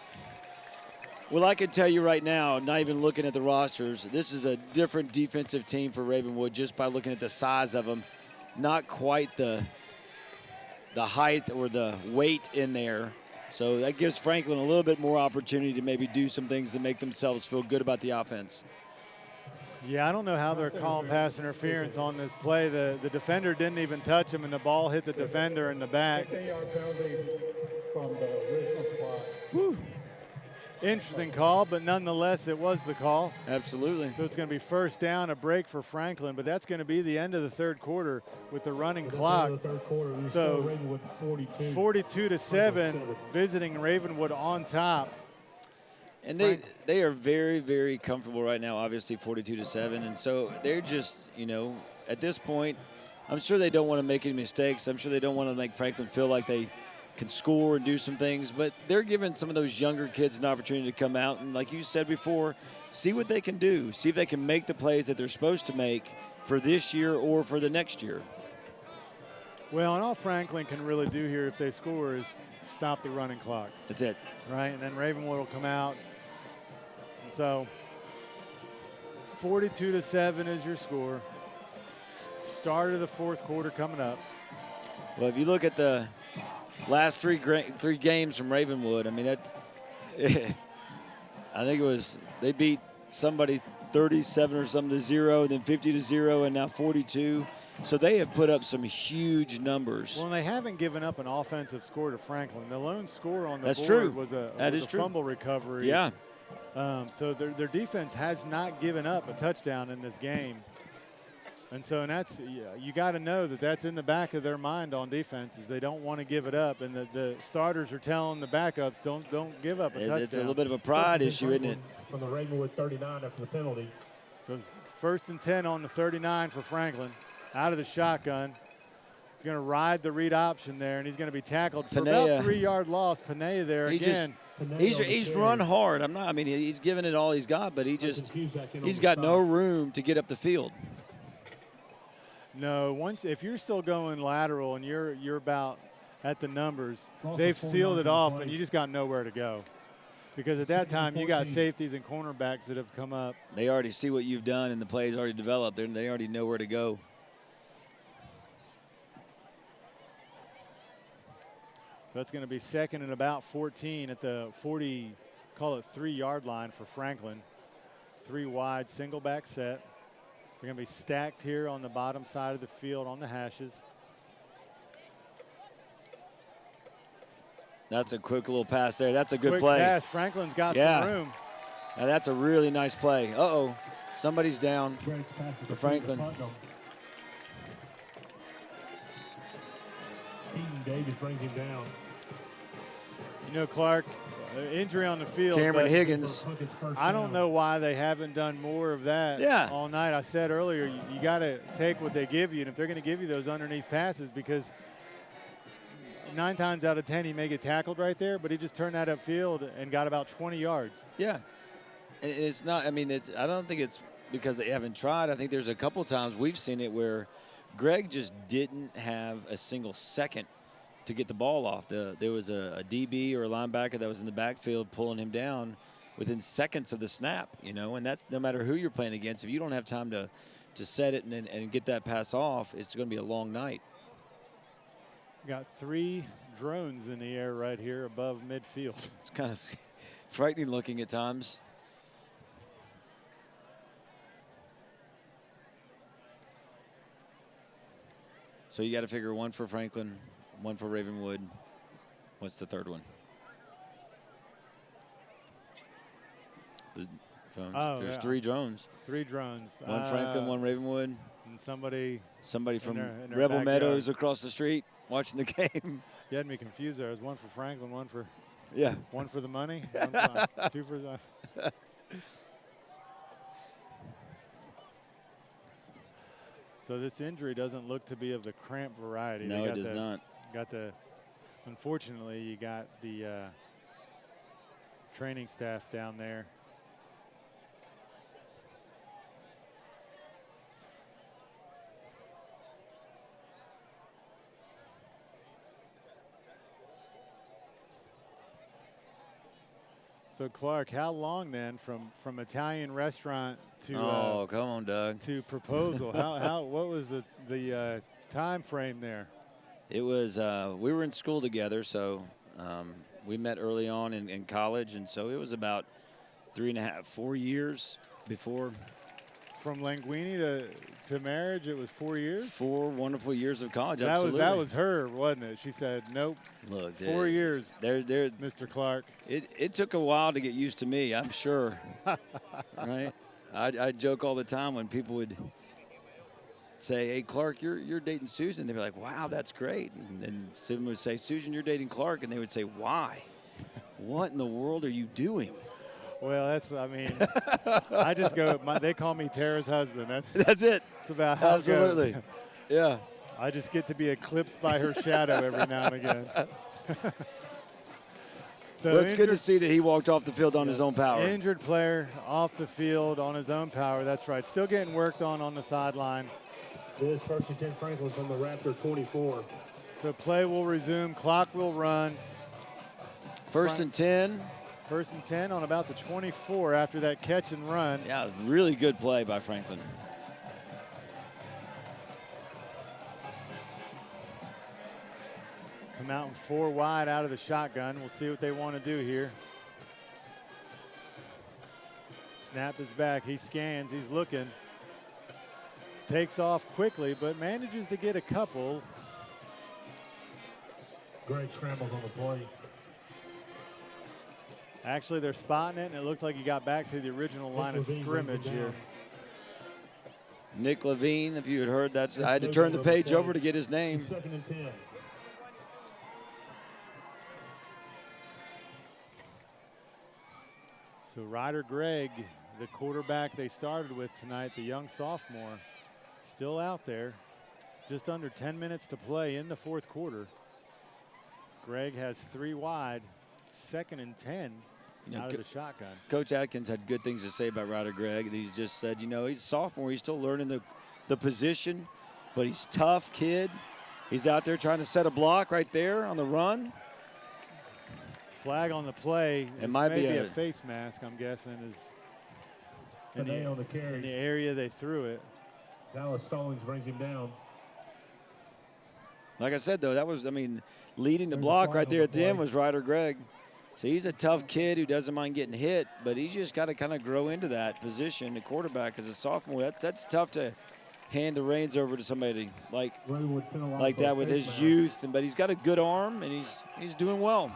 Well, I can tell you right now, not even looking at the rosters, this is a different defensive team for Ravenwood just by looking at the size of them. Not quite the height or the weight in there. So that gives Franklin a little bit more opportunity to maybe do some things to make themselves feel good about the offense. Yeah, I don't know how they're calling pass interference on this play. The defender didn't even touch him, and the ball hit the defender in the back. 15-yard penalty from the original spot. Whew. Interesting call, but nonetheless, it was the call. Absolutely. So it's going to be first down, a break for Franklin, but that's going to be the end of the third quarter with the running clock. So 42-7, visiting Ravenwood on top. And they are very, very comfortable right now, obviously 42-7. And so they're just, you know, at this point, I'm sure they don't want to make any mistakes. I'm sure they don't want to make Franklin feel like they can score and do some things. But they're giving some of those younger kids an opportunity to come out and, like you said before, see what they can do. See if they can make the plays that they're supposed to make for this year or for the next year. Well, and all Franklin can really do here if they score is stop the running clock. That's it. Right, and then Ravenwood will come out. And so 42-7 is your score. Start of the fourth quarter coming up. Well, if you look at the last three games from Ravenwood, I mean, I think it was they beat somebody 37 or something to 0, then 50-0, and now 42. So they have put up some huge numbers. Well, and they haven't given up an offensive score to Franklin. The lone score on the That's board true. was a True. fumble recovery. Yeah. So their defense has not given up a touchdown in this game. And that's you got to know that that's in the back of their mind on defense is they don't want to give it up. And the starters are telling the backups, don't give up a touchdown. It's a little bit of a pride issue, isn't it? From the Ravenwood 39 after the penalty. So 1st and 10 on the 39 for Franklin. Out of the shotgun. He's going to ride the read option there, and he's going to be tackled for about 3-yard loss. Panea there again. He's run hard. He's given it all he's got, but he's got no room to get up the field. No, if you're still going lateral and you're about at the numbers, they've sealed it off, and you just got nowhere to go. Because at that time, you got safeties and cornerbacks that have come up. They already see what you've done, and the play's already developed. They already know where to go. So it's going to be second and about 14 at the 3-yard line for Franklin. 3 wide, single back set. They're going to be stacked here on the bottom side of the field on the hashes. That's a quick little pass there. That's a good Quick play. pass. Franklin's got some room. Now that's a really nice play. Uh-oh. Somebody's down for Franklin. Keaton Davis brings him down. You know, Clarke, injury on the field. Cameron Higgins. I don't know why they haven't done more of that all night. I said earlier, you got to take what they give you, and if they're going to give you those underneath passes, because 9 times out of 10 he may get tackled right there, but he just turned that upfield and got about 20 yards. Yeah. And it's not, I don't think it's because they haven't tried. I think there's a couple times we've seen it where Greg just didn't have a single second to get the ball off. There was a DB or a linebacker that was in the backfield pulling him down within seconds of the snap, and that's no matter who you're playing against. If you don't have time to set it and get that pass off, it's going to be a long night. Got 3 drones in the air right here above midfield. It's kind of frightening looking at times. So you got to figure 1 for Franklin, 1 for Ravenwood. What's the third one? The drones. There's 3 drones. 3 drones. 1 Franklin, 1 Ravenwood. And somebody from in their Rebel backyard. Meadows across the street watching the game. You had me confused there. It was 1 for Franklin, 1 for 1 for the money, 2 for the. So this injury doesn't look to be of the cramp variety. No, it does not. Unfortunately, you got the training staff down there. So Clarke, how long then from Italian restaurant to come on, Doug, to proposal? What was the time frame there? It was we were in school together, so we met early on in college, and so it was about 3.5, 4 years before. From Linguini to marriage, it was 4 years? 4 wonderful years of college, that absolutely. That was her, wasn't it? She said, nope, look, 4 years, there, Mr. Clarke. It took a while to get used to me, I'm sure, right? I joke all the time when people would say, hey, Clarke, you're dating Susan. They'd be like, wow, that's great. And then someone would say, Susan, you're dating Clarke. And they would say, why? What in the world are you doing? Well, I just go, they call me Tara's husband. That's it. That's about how Absolutely. It goes. Yeah. I just get to be eclipsed by her shadow every now and again. So it's good to see that he walked off the field on his own power. Injured player off the field on his own power. That's right. Still getting worked on the sideline. This first and 10 Franklin from the Raptor 24. So play will resume. Clock will run. First and 10. First and 10 on about the 24 after that catch and run. Yeah, really good play by Franklin. Come out in 4 wide out of the shotgun. We'll see what they want to do here. Snap is back. He scans. He's looking. Takes off quickly, but manages to get a couple. Great scrambles on the play. Actually, they're spotting it, and it looks like he got back to the original line of scrimmage here. Nick Levine, if you had heard that, I had to turn the page over to get his name. Second and 10. So Ryder Gregg, the quarterback they started with tonight, the young sophomore, still out there. Just under 10 minutes to play in the fourth quarter. Gregg has 3 wide, second and 10 out of the shotgun. Coach Atkins had good things to say about Ryder Gregg. He's just said, he's a sophomore. He's still learning the position, but he's a tough kid. He's out there trying to set a block right there on the run. Flag on the play. It might be a face mask, I'm guessing, is in the area they threw it. Dallas Stallings brings him down. Like I said, though, that was, leading the block right there at the end was Ryder Gregg. So he's a tough kid who doesn't mind getting hit, but he's just got to kind of grow into that position, the quarterback as a sophomore. That's tough to hand the reins over to somebody like that with his youth. But he's got a good arm, and he's doing well.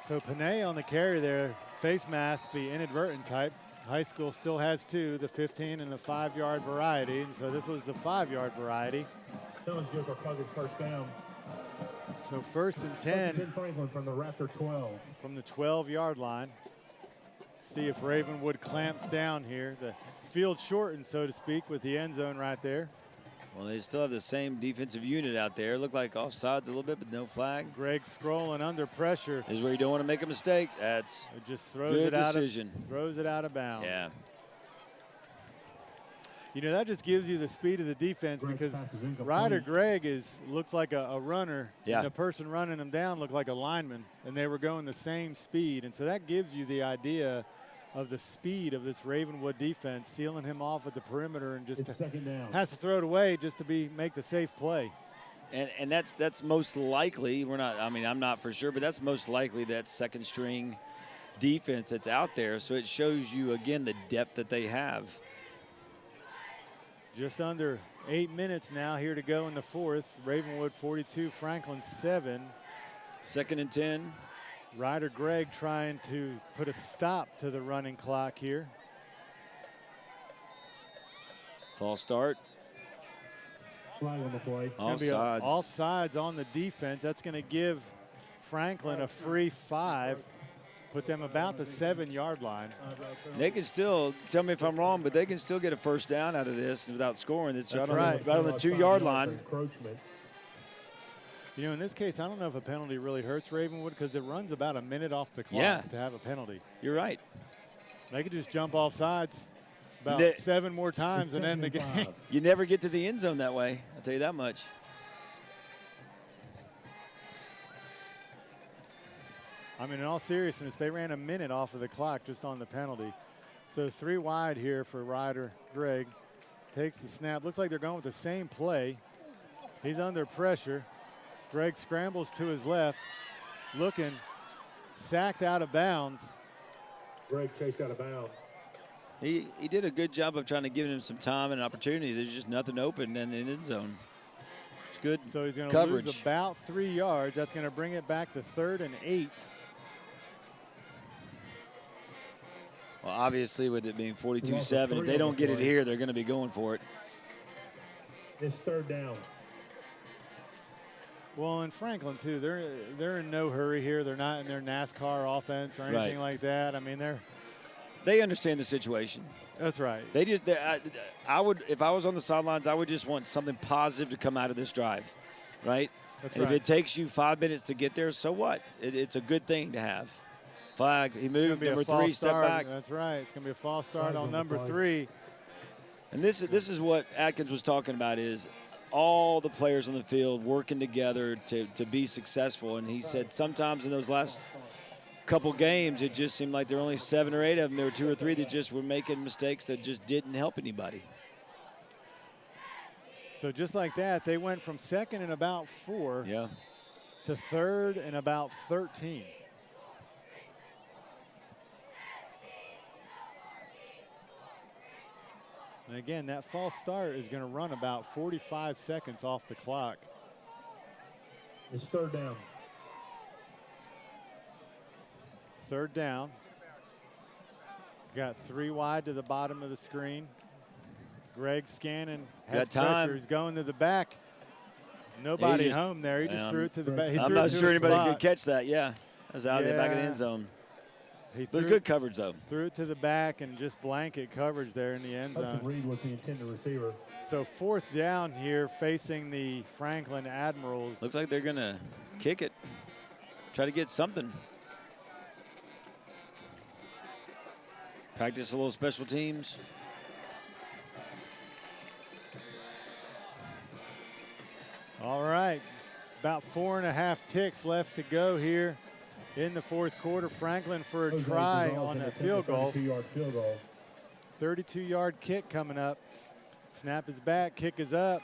So Panay on the carry there, face mask, the inadvertent type. High school still has 2, the 15 and the 5-yard variety. And so this was the 5-yard variety. That was good for Plunket's first down. So first and 10. 10 Franklin from the Raptor 12. From the 12-yard line. See if Ravenwood clamps down here. The field shortened, so to speak, with the end zone right there. Well, they still have the same defensive unit out there. Look like offsides a little bit, but no flag. Gregg scrolling under pressure. This is where you don't want to make a mistake. That's it just throws good it out decision. Throws it out of bounds. Yeah. That just gives you the speed of the defense because Ryder Gregg looks like a runner. Yeah. And the person running him down looked like a lineman, and they were going the same speed. And so that gives you the idea of the speed of this Ravenwood defense, sealing him off at the perimeter and just has to throw it away just to make the safe play. And that's most likely, I'm not for sure, but that's most likely that second string defense that's out there. So it shows you, again, the depth that they have. Just under 8 minutes now here to go in the fourth. Ravenwood 42, Franklin 7. Second and 10. Ryder Gregg trying to put a stop to the running clock here. False start. Flag on the play. Offsides. Offsides on the defense. That's going to give Franklin a free 5. Put them about the 7-yard line. They can still, tell me if I'm wrong, but they can still get a first down out of this without scoring. It's right on the 2-yard line. You know, in this case, I don't know if a penalty really hurts Ravenwood because it runs about a minute off the clock to have a penalty. You're right. They could just jump off sides about 7 more times and end the game. You never get to the end zone that way. I'll tell you that much. I mean, in all seriousness, they ran a minute off of the clock just on the penalty. So 3 wide here for Ryder Greg. Takes the snap. Looks like they're going with the same play. He's under pressure. Greg scrambles to his left. Looking. Sacked out of bounds. Greg chased out of bounds. He did a good job of trying to give him some time and opportunity. There's just nothing open in the end zone. It's good coverage. So he's going to lose about 3 yards. That's going to bring it back to 3rd and 8. Well, obviously, with it being 42-7, if they don't get it here, they're going to be going for it. It's 3rd down. Well, in Franklin, too, they're in no hurry here. They're not in their NASCAR offense or anything like that. I mean, they understand the situation. That's right. I would, if I was on the sidelines, I would just want something positive to come out of this drive, right? That's and right. if it takes you 5 minutes to get there, so what? It's a good thing to have. Flag, he moved, number 3, step back. That's right. It's going to be a false start on number 3. And this is what Atkins was talking about, is all the players on the field working together to be successful. And he said sometimes in those last couple games, it just seemed like there were only 7 or 8 of them. There were 2 or 3 that just were making mistakes that just didn't help anybody. So just like that, they went from 2nd and about 4 to 3rd and about 13. And again, that false start is going to run about 45 seconds off the clock. It's 3rd down. 3rd down. Got 3 wide to the bottom of the screen. Greg scanning. Has time. He's going to the back. Nobody home there. He just threw it to the back. I'm not sure anybody could catch that. Yeah, that was out of the back of the end zone. But good coverage, though. Threw it to the back and just blanket coverage there in the end zone. Reed was the intended receiver. So 4th down here facing the Franklin Admirals. Looks like they're going to kick it. Try to get something. Practice a little special teams. All right. About 4.5 ticks left to go here in the 4th quarter. Franklin for a try on a field goal. 32-yard kick coming up. Snap is back. Kick is up.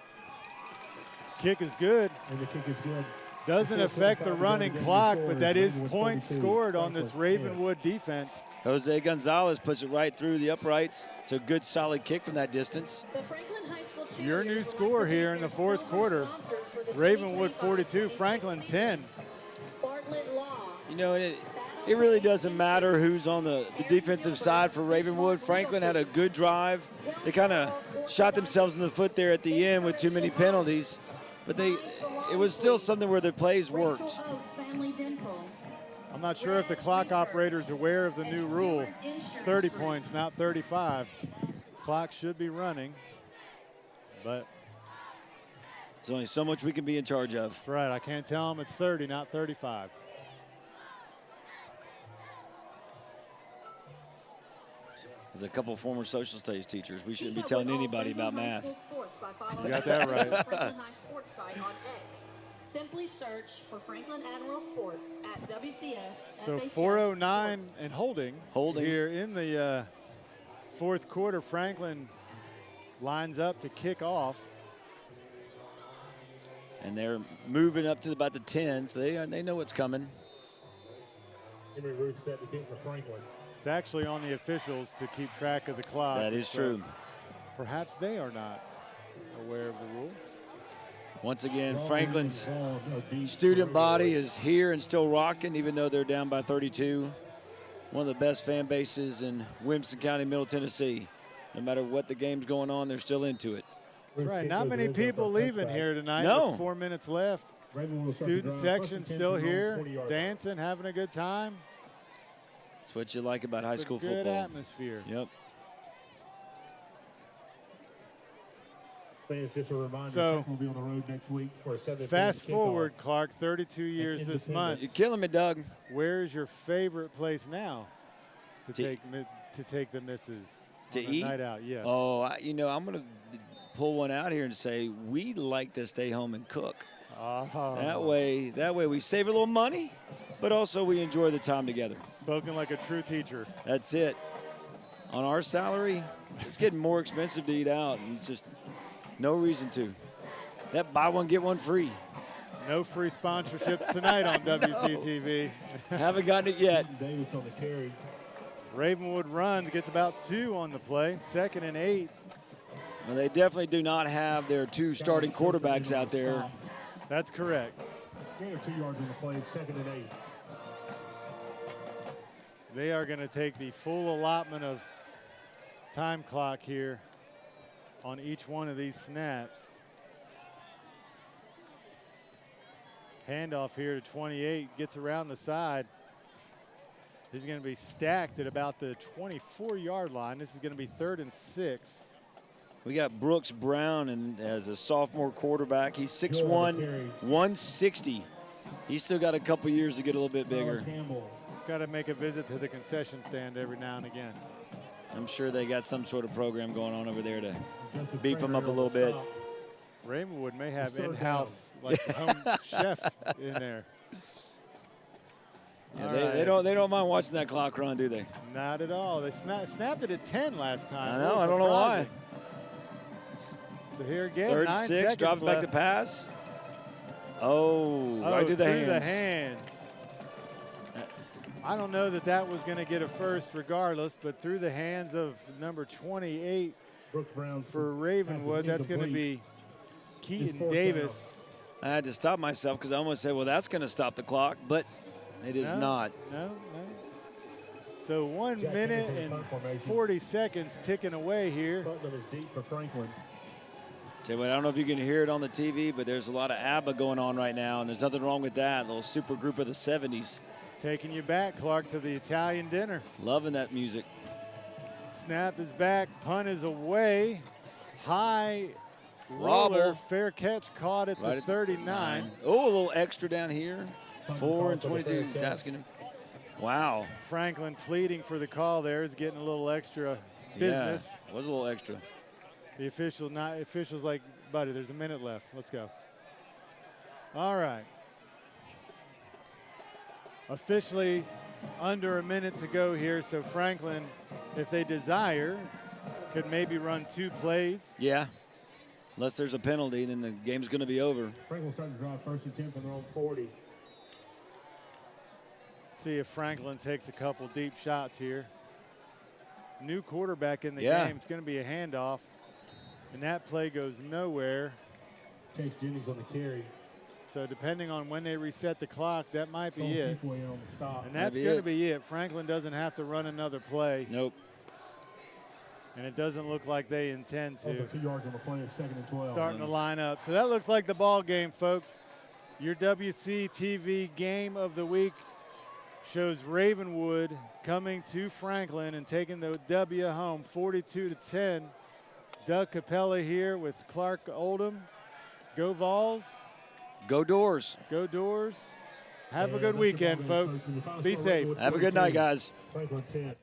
Kick is good. And the kick is good. Doesn't affect the running clock, but that is points scored on this Ravenwood defense. Jose Gonzalez puts it right through the uprights. It's a good, solid kick from that distance. Your new score here in the 4th quarter. Ravenwood 42, Franklin 10. You know, it really doesn't matter who's on the defensive side for Ravenwood. Franklin had a good drive. They kind of shot themselves in the foot there at the end with too many penalties. But it was still something where the plays worked. I'm not sure if the clock operator is aware of the new rule. It's 30 points, not 35. Clock should be running, but there's only so much we can be in charge of. That's right. I can't tell them it's 30, not 35. As a couple former social studies teachers, we shouldn't be telling anybody about math. You got that right. Franklin High Sports site on X. Simply search for Franklin Admiral Sports at WCS. So 4:09 and holding here in the 4th quarter. Franklin lines up to kick off. And they're moving up to about the 10, so they know what's coming. Henry Ruth set the kick for Franklin. It's actually on the officials to keep track of the clock. That is true. Perhaps they are not aware of the rule. Once again, Franklin's student body is here and still rocking, even though they're down by 32. One of the best fan bases in Williamson County, Middle Tennessee. No matter what the game's going on, they're still into it. That's right. Not many people leaving here tonight with 4 minutes left. Student section still here, dancing, having a good time. That's what you like about high school Good football. atmosphere. Yep. Fans, just a reminder, So, we'll be on the road next week for a 7:30 Fast kickoff. forward, Clarke, 32 years this month. You're killing me, Doug. Where's your favorite place now to To- take the missus To on a eat? night out? Yeah. Oh, I'm going to pull one out here and say we like to stay home and cook. Oh. That way we save a little money, but also we enjoy the time together. Spoken like a true teacher. That's it. On our salary, it's getting more expensive to eat out, and it's just no reason to. That buy one, get one free. No free sponsorships tonight on WCTV. Haven't gotten it yet. Davis on the carry. Ravenwood runs, gets about 2 on the play. 2nd and 8. Well, they definitely do not have their 2 starting quarterbacks out there. That's correct. Gain of 2 yards on the play, 2nd and 8. They are going to take the full allotment of time clock here on each one of these snaps. Handoff here to 28, gets around the side. He's going to be stacked at about the 24-yard line. This is going to be 3rd and 6. We got Brooks Brown and as a sophomore quarterback. He's 6'1", 160. He's still got a couple years to get a little bit bigger. Got to make a visit to the concession stand every now and again. I'm sure they got some sort of program going on over there to beef him up a little bit. Ravenwood may have in-house like the home chef in there. Yeah, they don't mind watching that clock run, do they? Not at all. They snapped it at 10 last time. I know. I don't know why. So here again, 3rd 9 and 6, seconds drops back to left. pass. Right through the hands. I don't know that was going to get a first regardless, but through the hands of number 28 for Ravenwood, that's going to be Keaton Davis. I had to stop myself because I almost said, well, that's going to stop the clock, but it is not. No. So 1 minute and 40 seconds ticking away here. Putnam is deep for Franklin. Tell you what, I don't know if you can hear it on the TV, but there's a lot of ABBA going on right now, and there's nothing wrong with that. A little super group of the 70s. Taking you back, Clarke, to the Italian dinner. Loving that music. Snap is back, punt is away. High Wobble. roller, fair catch caught at Right the 39. Oh, a little extra down here. 4 and 22, he's asking him. Wow. Franklin pleading for the call there, is getting a little extra business. Yeah, was a little extra. The official's like, buddy, there's a minute left. Let's go. All right. Officially under a minute to go here, so Franklin, if they desire, could maybe run 2 plays. Yeah. Unless there's a penalty, then the game's going to be over. Franklin starting to drive 1st and 10 from their own 40. See if Franklin takes a couple deep shots here. New quarterback in the Yeah. game. It's going to be a handoff. And that play goes nowhere. Chase Jennings on the carry. So depending on when they reset the clock, that might be it. People in on the stop. And that's Might be going to it. be it. Franklin doesn't have to run another play. Nope. And it doesn't look like they intend to. Also 2 yards on the play, 2nd and 12. Starting to line up. So that looks like the ball game, folks. Your WCTV game of the week shows Ravenwood coming to Franklin and taking the W home 42-10. Doug Capella here with Clarke Oldham. Go Vols. Go Doors. Go Doors. Have a good weekend, folks. Be safe. Have a good night, guys. Franklin 10.